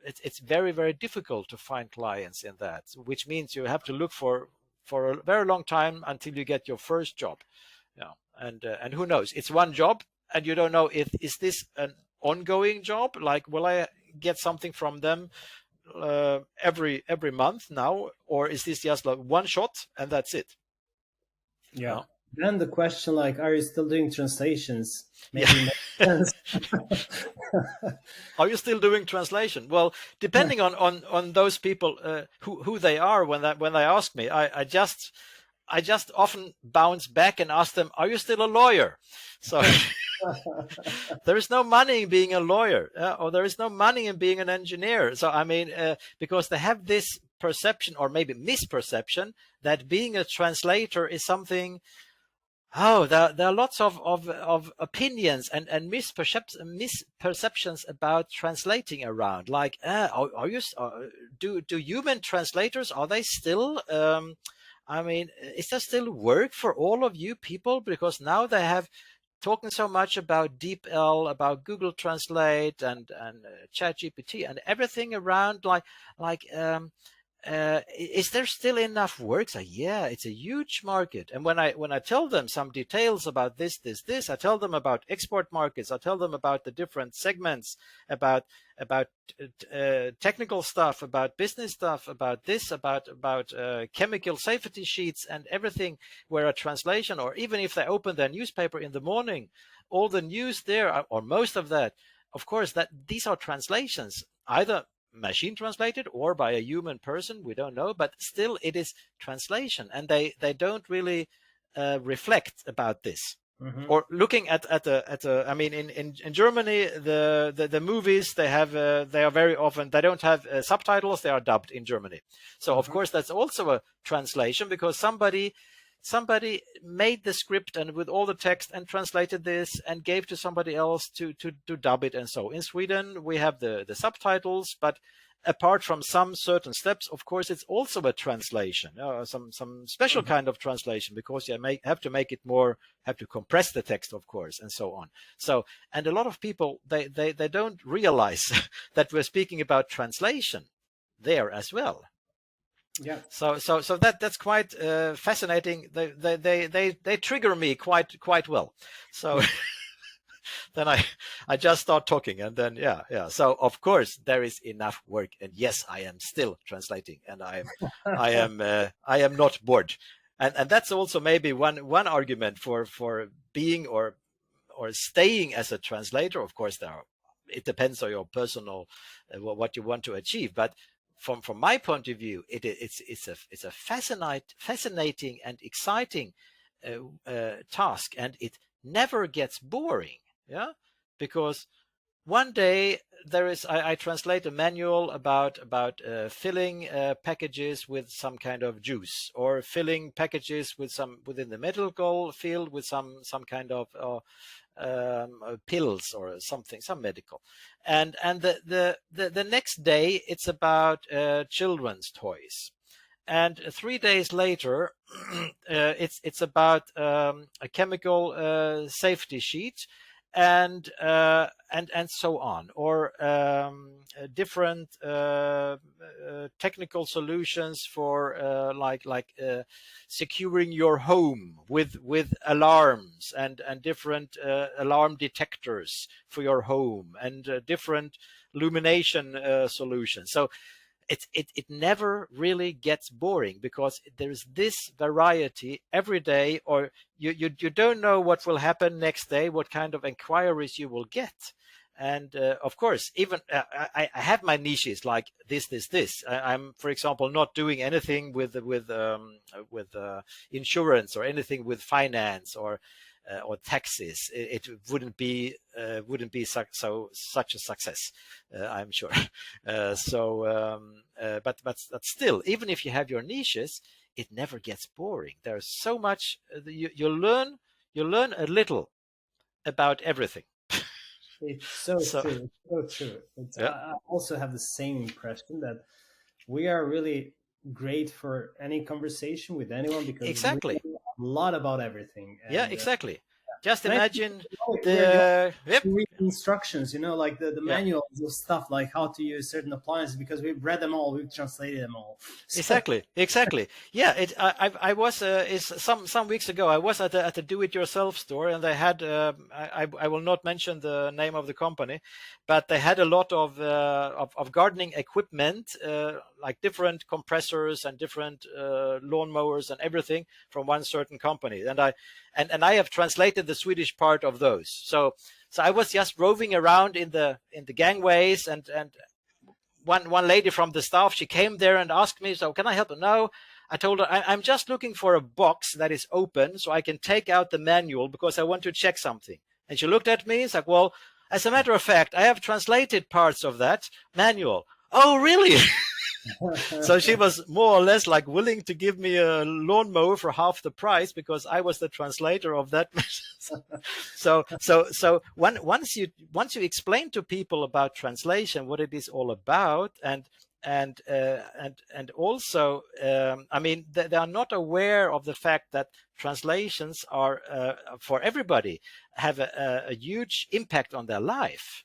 it's very, very difficult to find clients in that, which means you have to look for a very long time until you get your first job. And who knows, it's one job, and you don't know is this an ongoing job, like will I get something from them every month now, or is this just like one shot and that's it? Then the question, like, are you still doing translations? Maybe makes sense. Are you still doing translation? Well, depending on those people who they are, when they ask me, I just often bounce back and ask them, are you still a lawyer? So there is no money in being a lawyer, or there is no money in being an engineer. So because they have this perception, or maybe misperception, that being a translator is something. There are lots of opinions and misperceptions about translating around. Like, do human translators, are they still? Is there still work for all of you people? Because now they have talking so much about DeepL, about Google Translate and ChatGPT and everything around, is there still enough work? So yeah, it's a huge market. And when I tell them some details about this, I tell them about export markets, I tell them about the different segments, about technical stuff, about business stuff, about this, about chemical safety sheets and everything, where a translation, or even if they open their newspaper in the morning, all the news there, or most of that, of course, that these are translations, either machine translated or by a human person, we don't know, but still it is translation, and they don't really reflect about this. Mm-hmm. Or looking at I mean, in Germany, the movies, they are very often, they don't have subtitles, they are dubbed in Germany. So mm-hmm. Of course that's also a translation, because somebody made the script and with all the text and translated this and gave to somebody else to dub it. And so in Sweden we have the subtitles, but apart from some certain steps, of course, it's also a translation, some special mm-hmm. kind of translation, because you have to make it more, have to compress the text, of course, and so on. So, and a lot of people, they don't realize that we're speaking about translation there as well. Yeah. So that's quite fascinating. They trigger me quite well. So then I just start talking, and then yeah. So of course there is enough work, and yes, I am still translating, and I am not bored, and that's also maybe one argument for being or staying as a translator. Of course, it depends on your personal what you want to achieve, but from my point of view, it's a fascinating and exciting task, and it never gets boring. Yeah, because one day I translate a manual about filling packages with some kind of juice, or filling packages within the medical field with some kind of pills or something, some medical, and the next day it's about children's toys, and 3 days later it's about a chemical safety sheet, and so on, or different technical solutions for securing your home with alarms and different alarm detectors for your home, and different illumination solutions. So it never really gets boring, because there's this variety every day, or you don't know what will happen next day, what kind of inquiries you will get. And of course, even I have my niches like this. I'm, for example, not doing anything with insurance, or anything with finance, or taxes. It wouldn't be such a success, I'm sure. But still, even if you have your niches, it never gets boring. There's so much you learn a little about everything. It's so true. It's so true. Yeah. I also have the same impression that we are really great for any conversation with anyone, because exactly, we know a lot about everything. And, yeah, exactly. Just imagine instructions, like the manuals of stuff, like how to use certain appliances, because we've read them all, we've translated them all. So. Exactly. Yeah, I was some weeks ago. I was at a do-it-yourself store, and they had I will not mention the name of the company, but they had a lot of gardening equipment, like different compressors and different lawnmowers and everything from one certain company, and I have translated the Swedish part of those. So I was just roving around in the gangways, and one lady from the staff, she came there and asked me, so can I help her? No, I told her I'm just looking for a box that is open so I can take out the manual, because I want to check something. And she looked at me and said, well, as a matter of fact, I have translated parts of that manual. Oh, really? So she was more or less like willing to give me a lawnmower for half the price, because I was the translator of that. So once you explain to people about translation, what it is all about, and and also, I mean, they are not aware of the fact that translations are for everybody have a huge impact on their life,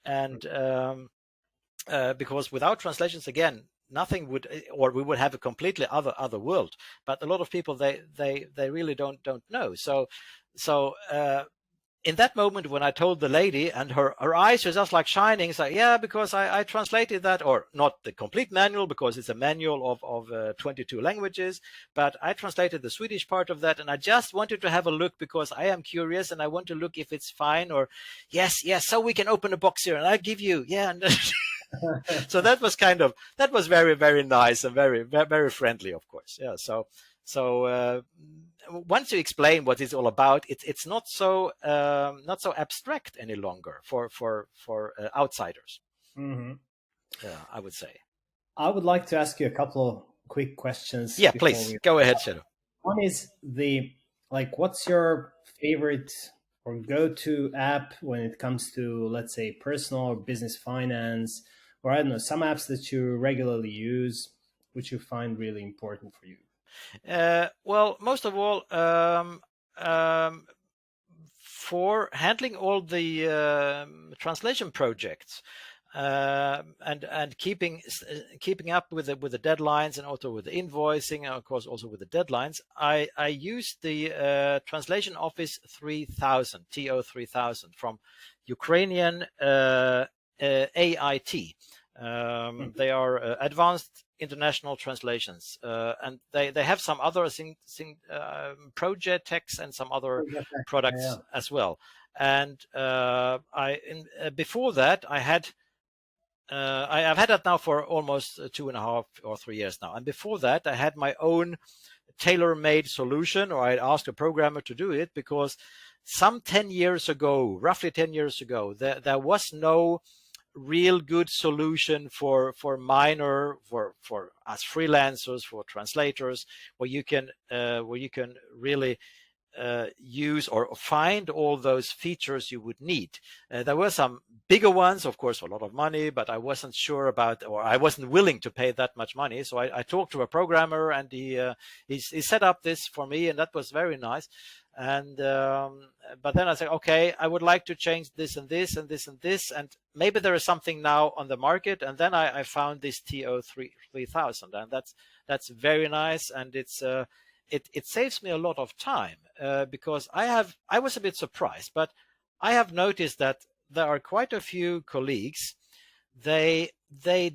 and because without translations, again, nothing would, or we would have a completely other world. But a lot of people they really don't know. So in that moment when I told the lady, and her eyes were just like shining, it's like, yeah, because I translated that, or not the complete manual, because it's a manual of 22 languages, but I translated the Swedish part of that, and I just wanted to have a look because I am curious and I want to look if it's fine, or yes, so we can open a box here and I'll give you, yeah. And so that was very, very nice and very, very friendly, of course. Yeah. So once you explain what it's all about, it's not so abstract any longer for outsiders. Mm-hmm. Yeah, I would say. I would like to ask you a couple of quick questions. Yeah, please go ahead, Shadow. One is what's your favorite or go-to app when it comes to, let's say, personal or business finance, or I don't know, some apps that you regularly use, which you find really important for you? Well, most of all, for handling all the translation projects, and keeping up with the deadlines, and also with the invoicing, and of course also with the deadlines, I use the Translation Office 3000, TO 3000, from Ukrainian AIT. They are advanced international translations, and they have some other project text and some other products as well. And before that, I've had that now for almost 2.5 or 3 years now. And before that, I had my own tailor-made solution, or I'd asked a programmer to do it, because roughly 10 years ago, there was no real good solution for us freelancers, for translators, where you can really use or find all those features you would need. There were some bigger ones, of course, for a lot of money, but I wasn't sure about, or I wasn't willing to pay that much money. So I talked to a programmer, and he set up this for me, and that was very nice. And but then I said, okay, I would like to change this and this and this and this, and maybe there is something now on the market. And then I found this TO 3000, and that's very nice, and it saves me a lot of time, because I was a bit surprised, but I have noticed that there are quite a few colleagues, they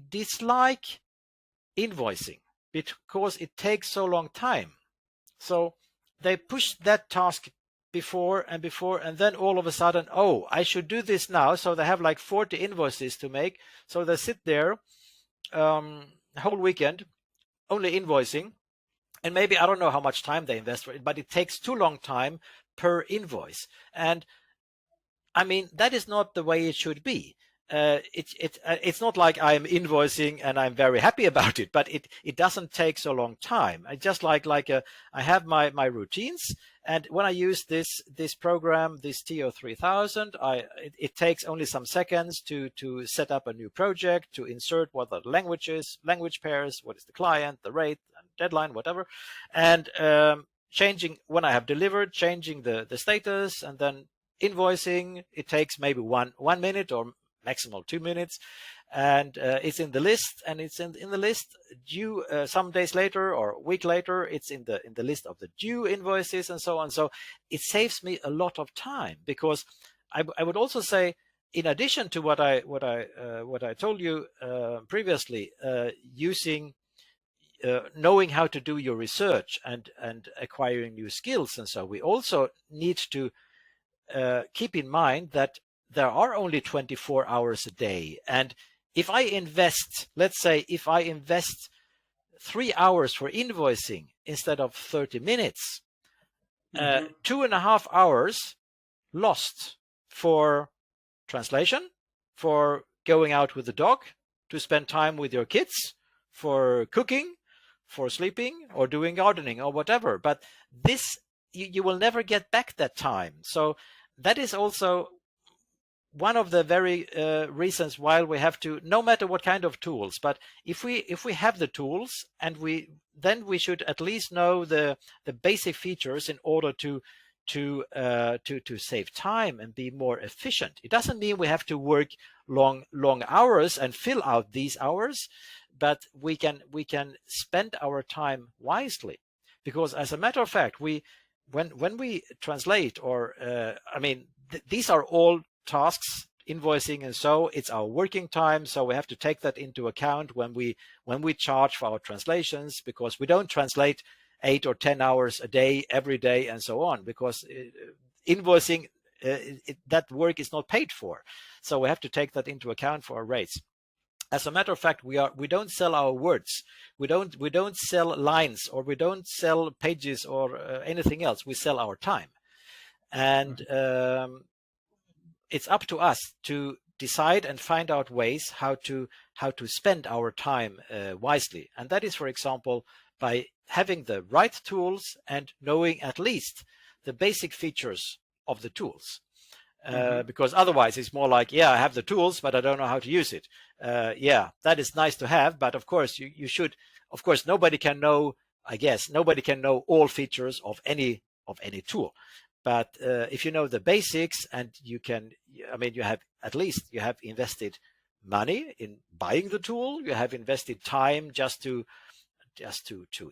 dislike invoicing because it takes so long time. So they push that task before, and then all of a sudden, oh, I should do this now. So they have like 40 invoices to make. So they sit there whole weekend only invoicing. And maybe, I don't know how much time they invest for it, but it takes too long time per invoice. And I mean, that is not the way it should be. It's not like I'm invoicing and I'm very happy about it, but it doesn't take so long time. I just I have my routines, and when I use this program, this TO 3000, it takes only some seconds to set up a new project, to insert what are the languages, language pairs, what is the client, the rate, deadline, whatever, and changing when I have delivered, changing the status, and then invoicing. It takes maybe one minute or maximum 2 minutes, and it's in the list, and it's in the list due some days later or a week later. It's in the list of the due invoices, and so on. So it saves me a lot of time, because I would also say, in addition to what I told you previously, using knowing how to do your research and acquiring new skills, and so we also need to keep in mind that there are only 24 hours a day. And if I invest, let's say, if I invest 3 hours for invoicing instead of 30 minutes, 2.5 hours lost for translation, for going out with the dog, to spend time with your kids, for cooking, for sleeping, or doing gardening, or whatever. But this, you will never get back that time. So that is also one of the very reasons why we have to, no matter what kind of tools, but if we have the tools, and then we should at least know the basic features in order to save time and be more efficient. It doesn't mean we have to work long hours and fill out these hours, but we can spend our time wisely, because as a matter of fact, when we translate, or these are all tasks, invoicing, and so it's our working time, so we have to take that into account when we charge for our translations, because we don't translate 8 or 10 hours a day every day and so on, because invoicing, that work is not paid for, so we have to take that into account for our rates. As a matter of fact, we don't sell our words, we don't sell lines, or we don't sell pages or anything else. We sell our time, and it's up to us to decide and find out ways how to spend our time wisely. And that is, for example, by having the right tools and knowing at least the basic features of the tools. Because otherwise it's more like, yeah, I have the tools, but I don't know how to use it. Yeah, that is nice to have, but of course you should, of course, nobody can know all features of any tool. But if you know the basics, and you have invested money in buying the tool, you have invested time just to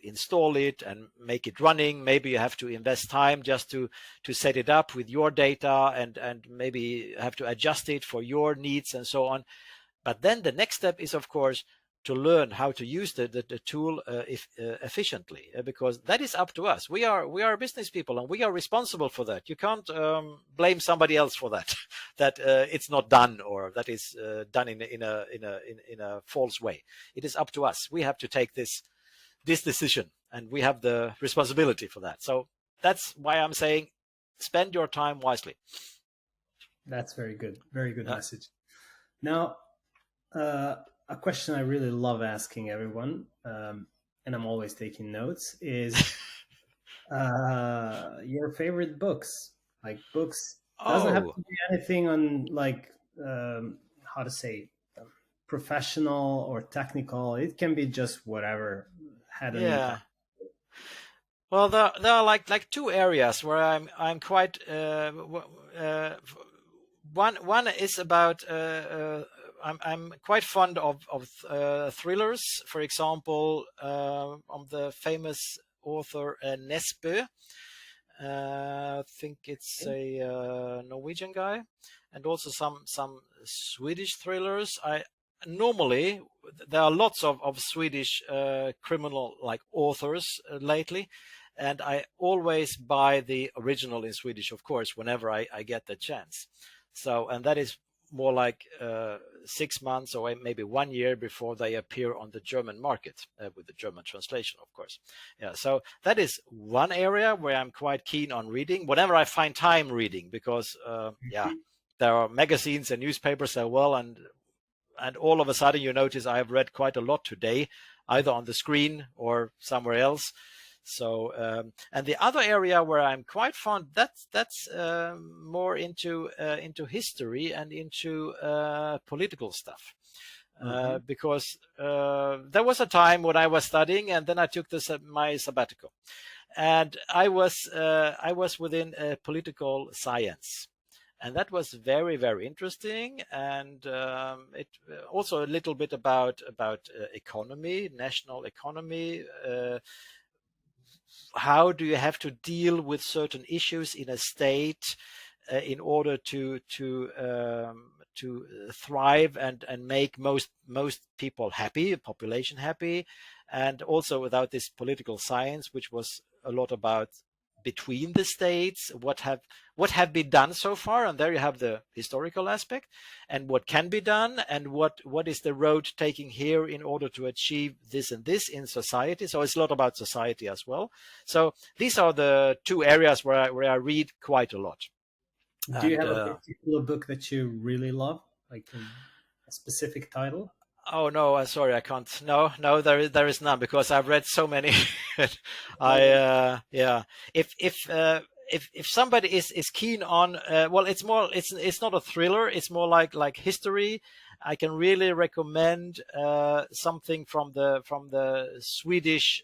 install it and make it running. Maybe you have to invest time just to set it up with your data, and maybe have to adjust it for your needs and so on. But then the next step is, of course, to learn how to use the tool efficiently, because that is up to us. We are business people, and we are responsible for that. You can't blame somebody else for that that it's not done, or that is done in a false way. It is up to us. We have to take this decision, and we have the responsibility for that. So that's why I'm saying, spend your time wisely. That's very good message. Now, a question I really love asking everyone, and I'm always taking notes, is your favorite books. Like, books doesn't have to be anything on, like, how to say, professional or technical. It can be just whatever. Well, there are like two areas where I'm quite one is about I'm quite fond of thrillers. For example, of the famous author Nesbø. I think it's a Norwegian guy, and also some Swedish thrillers. Normally there are lots of Swedish criminal authors lately, and I always buy the original in Swedish, of course, whenever I get the chance. So, and that is more like 6 months or maybe 1 year before they appear on the German market with the German translation, of course. Yeah, so that is one area where I'm quite keen on reading whenever I find time reading, because there are magazines and newspapers as well, and all of a sudden you notice I have read quite a lot today, either on the screen or somewhere else. So, and the other area where I'm quite fond, that's more into history and into political stuff. Because there was a time when I was studying, and then I took my sabbatical, and I was within political science. And that was very, very interesting, and it also a little bit about economy, national economy. How do you have to deal with certain issues in a state in order to thrive and make most people happy, population happy, and also without this political science, which was a lot about between the states, what have been done so far, and there you have the historical aspect, and what can be done, and what is the road taking here in order to achieve this and this in society. So it's a lot about society as well. So these are the two areas where I read quite a lot. Do you have a particular book that you really love, like a specific title? Oh no, sorry, I can't. No, there is none, because I've read so many. if somebody is keen on, well, it's not a thriller. It's more like history. I can really recommend something from the Swedish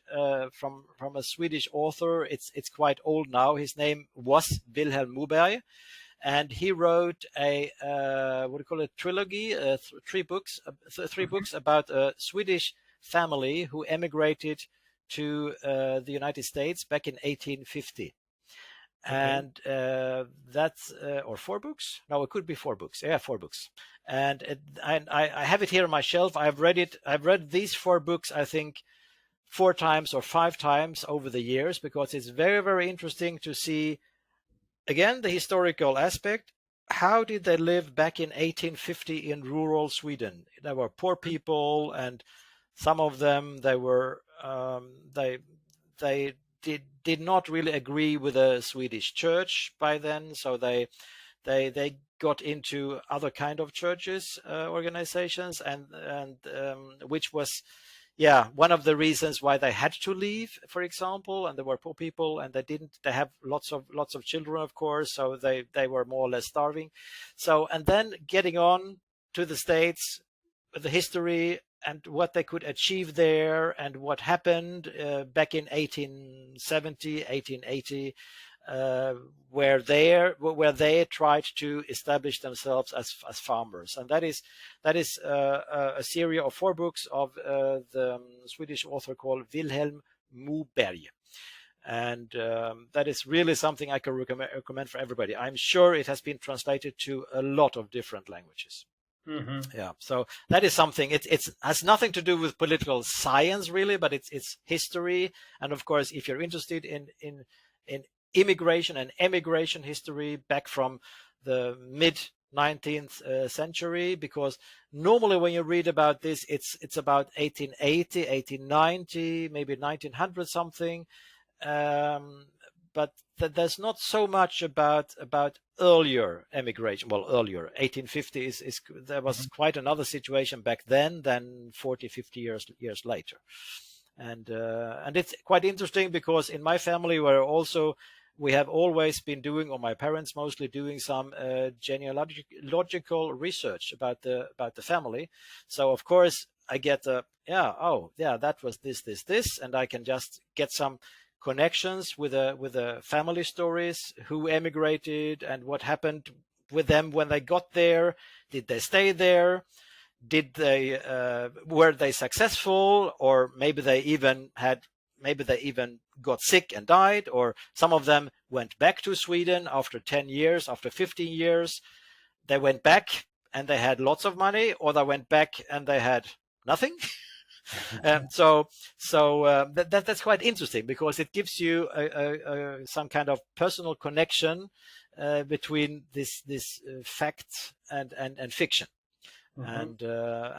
from a Swedish author. It's quite old now. His name was Vilhelm Moberg, and he wrote a what do you call it, trilogy, three books, three books about a Swedish family who emigrated to the United States back in 1850. Okay. And that's or four books. No, it could be four books. Yeah, four books. And I have it here on my shelf. I've read it. I've read these four books, I think, 4 times or 5 times over the years, because it's very, very interesting to see, again, the historical aspect. How did they live back in 1850 in rural Sweden? There were poor people, and some of them, they were they did not really agree with the Swedish church by then, so they got into other kind of churches, organizations, and which was, yeah, one of the reasons why they had to leave, for example. And there were poor people, and they have lots of children, of course, so they were more or less starving. So, and then getting on to the States, the history and what they could achieve there, and what happened back in 1870, 1880, where they tried to establish themselves as farmers. And that is a series of 4 books of the Swedish author called Vilhelm Moberg. And that is really something I can recommend for everybody. I'm sure it has been translated to a lot of different languages. Mm-hmm. Yeah, so that is something. It has nothing to do with political science, really, but it's history. And of course, if you're interested in immigration and emigration history back from the mid 19th century, because normally when you read about this, it's about 1880, 1890, maybe 1900 something. But there's not so much about earlier emigration. Well, earlier 1850 is there was quite another situation back then than 40, 50 years later. And it's quite interesting, because in my family we have always been doing, or my parents mostly doing, some genealogical research about the family. So of course I get that was this, and I can just get some connections with the family stories, who emigrated and what happened with them when they got there. Did they stay there? Did they were they successful, or maybe they even got sick and died, or some of them went back to Sweden after 10 years, after 15 years. They went back and they had lots of money, or they went back and they had nothing. That's quite interesting, because it gives you some kind of personal connection between this fact and fiction. Mm-hmm.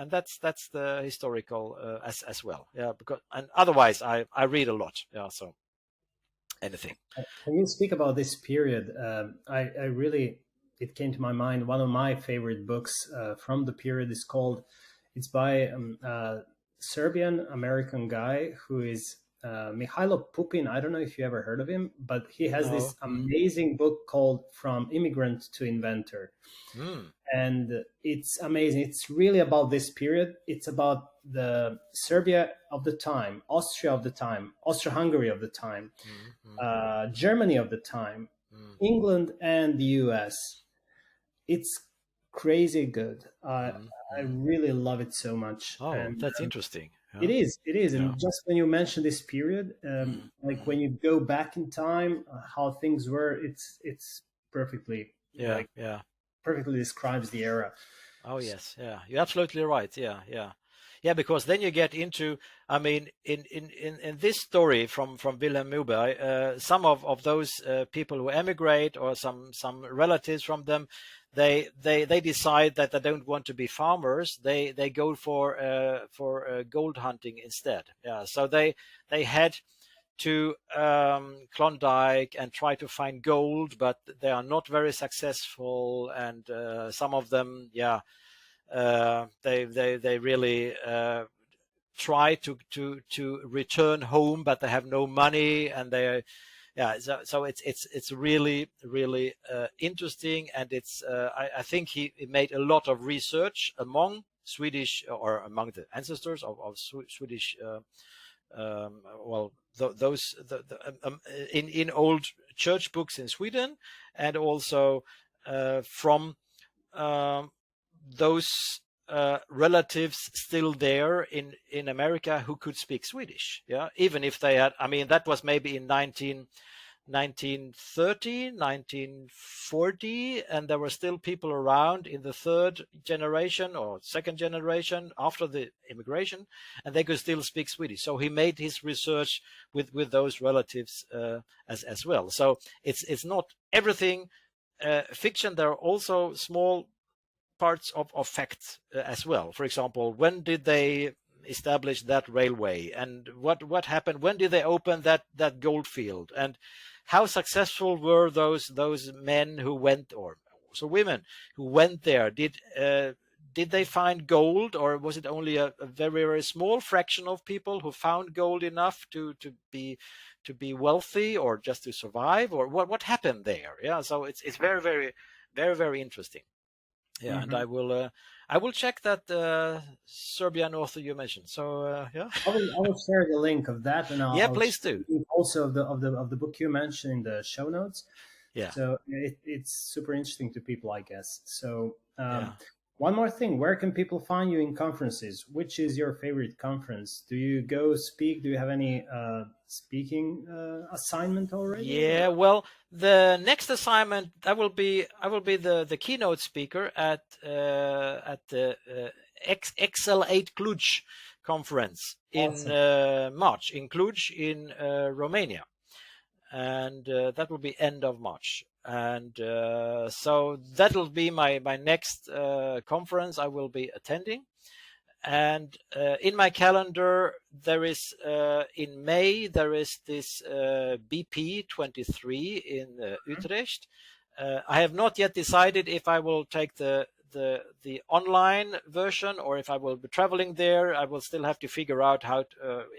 And that's the historical as well. Yeah, because, and otherwise I read a lot. Yeah, so anything. When you speak about this period, I really, it came to my mind, one of my favorite books from the period is called, it's by Serbian American guy who is Mihailo Pupin. I don't know if you ever heard of him, but he has this amazing book called From Immigrant to Inventor. And it's amazing. It's really about this period. It's about the Serbia of the time, Austria of the time, Austria-Hungary of the time, Germany of the time, England, and the US. It's crazy good. I really love it so much. Oh, and that's interesting. Yeah. It is. Yeah. And just when you mention this period, like when you go back in time, how things were, it's perfectly, perfectly describes the era. Oh, yes. Yeah, you're absolutely right. Yeah, because then you get into, I mean, in this story from Vilhelm Moberg, some of those people who emigrate, or some relatives from them, they decide that they don't want to be farmers. They go for gold hunting instead. Yeah, so they head to Klondike and try to find gold, but they are not very successful. And some of them, they really try to return home, but they have no money, and yeah. So it's really interesting, and it's I think he made a lot of research among Swedish, or among the ancestors of Swedish. Well, those in old church books in Sweden, and also from those relatives still there in America who could speak Swedish. Yeah, even if they had, I mean, that was maybe in 1930, 1940, and there were still people around in the third generation or second generation after the immigration, and they could still speak Swedish. So he made his research with those relatives as well. So it's not everything fiction. There are also small parts of facts as well. For example, when did they establish that railway, and what happened? When did they open that gold field, and how successful were those men who went, or also women who went there? Did they find gold, or was it only a very small fraction of people who found gold enough to be wealthy, or just to survive, or what happened there? Yeah, so it's very interesting. Yeah, and I will check that Serbian author you mentioned. So yeah, I will share the link of that, and yeah, I'll please do. also of the book you mentioned in the show notes. Yeah. So it's super interesting to people, I guess. So Yeah. one more thing, where can people find you in conferences? Which is your favorite conference? Do you go speak? Do you have any speaking assignment already? Yeah, well, the next assignment I will be the keynote speaker at the XL8 Cluj conference in March in Cluj in Romania, and that will be end of March. And so that will be my next conference I will be attending. And in my calendar there is in May there is this BP 23 in Utrecht. I have not yet decided if I will take the online version or if I will be traveling there. I will still have to figure out how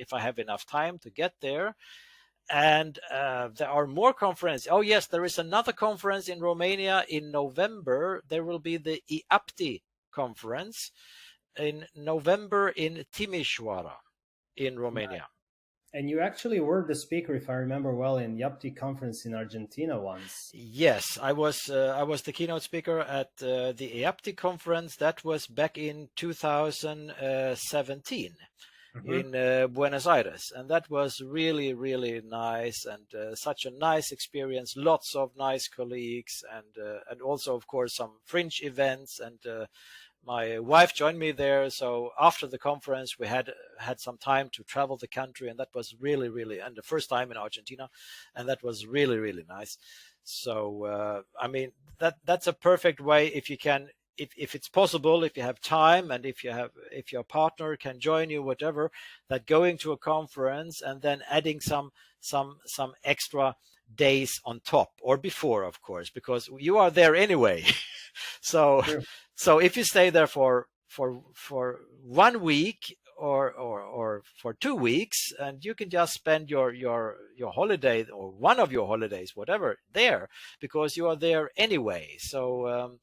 if I have enough time to get there. And there are more conferences. Oh yes, there is another conference in Romania in November. There will be the IAPTI conference in November in Timișoara in Romania. And you actually were the speaker, if I remember well, in YAPTI conference in Argentina once. Yes, I was the keynote speaker at the IAPTI conference. That was back in 2017 in Buenos Aires, and that was really nice, and such a nice experience. Lots of nice colleagues, and also of course some fringe events, and my wife joined me there. So after the conference, we had some time to travel the country, and that was really, and the first time in Argentina, and that was really nice. So I mean, that's a perfect way if you can, if it's possible, if you have time, and if your partner can join you, whatever, that going to a conference and then adding some extra days on top, or before, of course, because you are there anyway. So Sure. So if you stay there for 1 week or for 2 weeks, and you can just spend your holiday or one of your holidays, whatever, there, because you are there anyway. So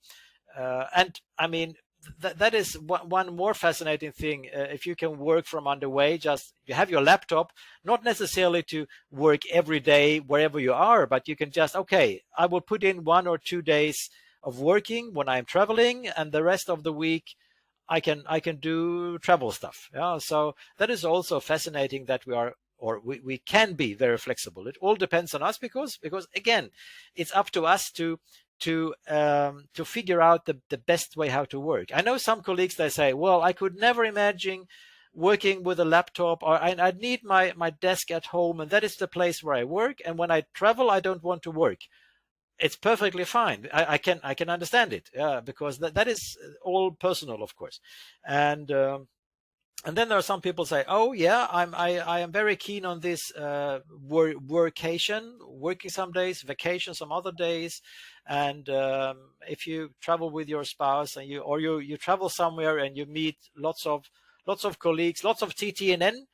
and I mean, that is one more fascinating thing. If you can work from underway, just you have your laptop, not necessarily to work every day wherever you are, but you can just, okay, I will put in 1 or 2 days of working when I'm traveling, and the rest of the week I can do travel stuff. Yeah, so that is also fascinating that we can be very flexible. It all depends on us, because again, it's up to us to figure out the best way how to work. I know some colleagues, they say, well, I could never imagine working with a laptop, or I need my desk at home, and that is the place where I work, and when I travel I don't want to work. It's perfectly fine. I can understand it, because that is all personal, of course. And then there are some people say, oh yeah, I am very keen on this workation, working some days, vacation some other days. And if you travel with your spouse, and you travel somewhere and you meet lots of colleagues, lots of TTNN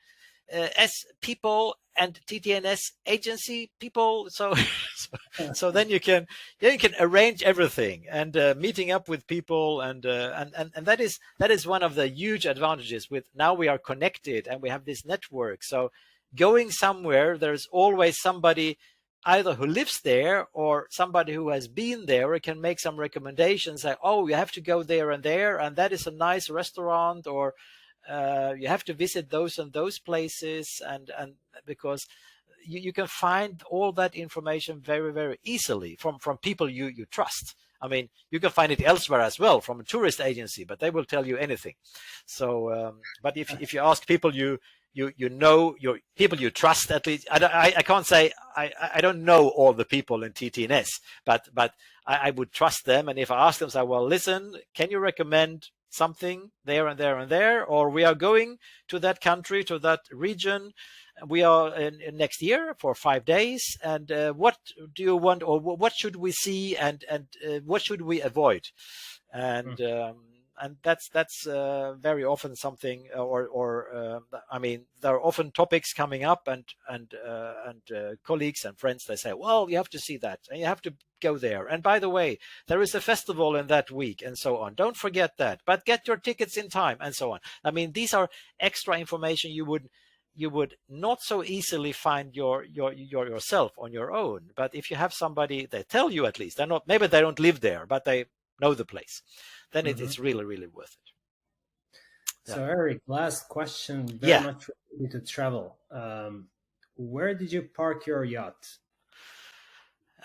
as people, and TTNS agency people. So then you can arrange everything, and meeting up with people, and that is one of the huge advantages. With now we are connected and we have this network. So going somewhere, there's always somebody either who lives there or somebody who has been there or can make some recommendations, like, oh, you have to go there, and that is a nice restaurant, or you have to visit those and those places, and because you can find all that information very, very easily from people you trust. I mean, you can find it elsewhere as well from a tourist agency, but they will tell you anything. So, but if you ask people you know, your people you trust, at least, I can't say I don't know all the people in TTNS, but I would trust them. And if I ask them, say, well, listen, can you recommend something there and there and there, or we are going to that country, to that region, we are in next year for 5 days, and what do you want, or what should we see, and what should we avoid? And that's very often something, or I mean, there are often topics coming up, and colleagues and friends, they say, well, you have to see that, and you have to go there, and by the way, there is a festival in that week, and so on. Don't forget that, but get your tickets in time, and so on. I mean, these are extra information you would not so easily find yourself on your own. But if you have somebody, they tell you, at least, maybe they don't live there, but they know the place, then it's really, really worth it. So Erik, last question, very much related to travel. Where did you park your yacht?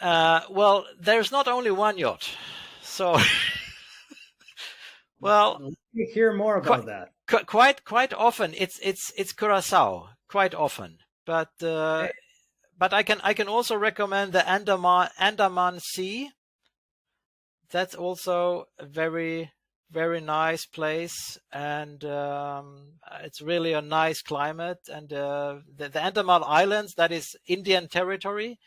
Well, there's not only one yacht, so well, let me hear more about that. Quite often it's Curacao, quite often, but I can also recommend the Andaman Sea. That's also a very, very nice place, and it's really a nice climate. And the Andaman Islands, that is Indian territory,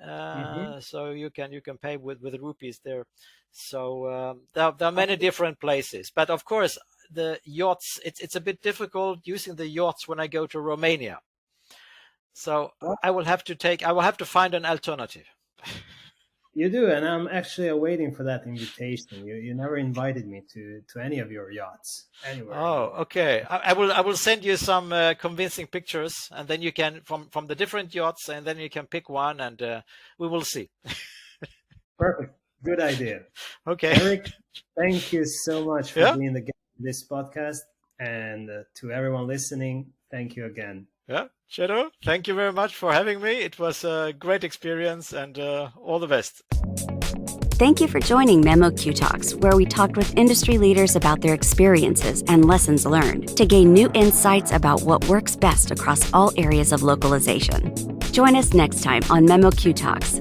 so you can pay with rupees there. So there are many different places, but of course the yachts, it's a bit difficult using the yachts when I go to Romania. So I will have to find an alternative. You do, and I'm actually waiting for that invitation. You never invited me to any of your yachts anywhere. Oh, okay. I will send you some convincing pictures, and then you can from the different yachts, and then you can pick one, and we will see. Perfect. Good idea. Okay. Erik, thank you so much for being the guest of this podcast, and to everyone listening, thank you again. Yeah, Shadow, thank you very much for having me. It was a great experience, and all the best. Thank you for joining memoQ Talks, where we talked with industry leaders about their experiences and lessons learned to gain new insights about what works best across all areas of localization. Join us next time on memoQ Talks.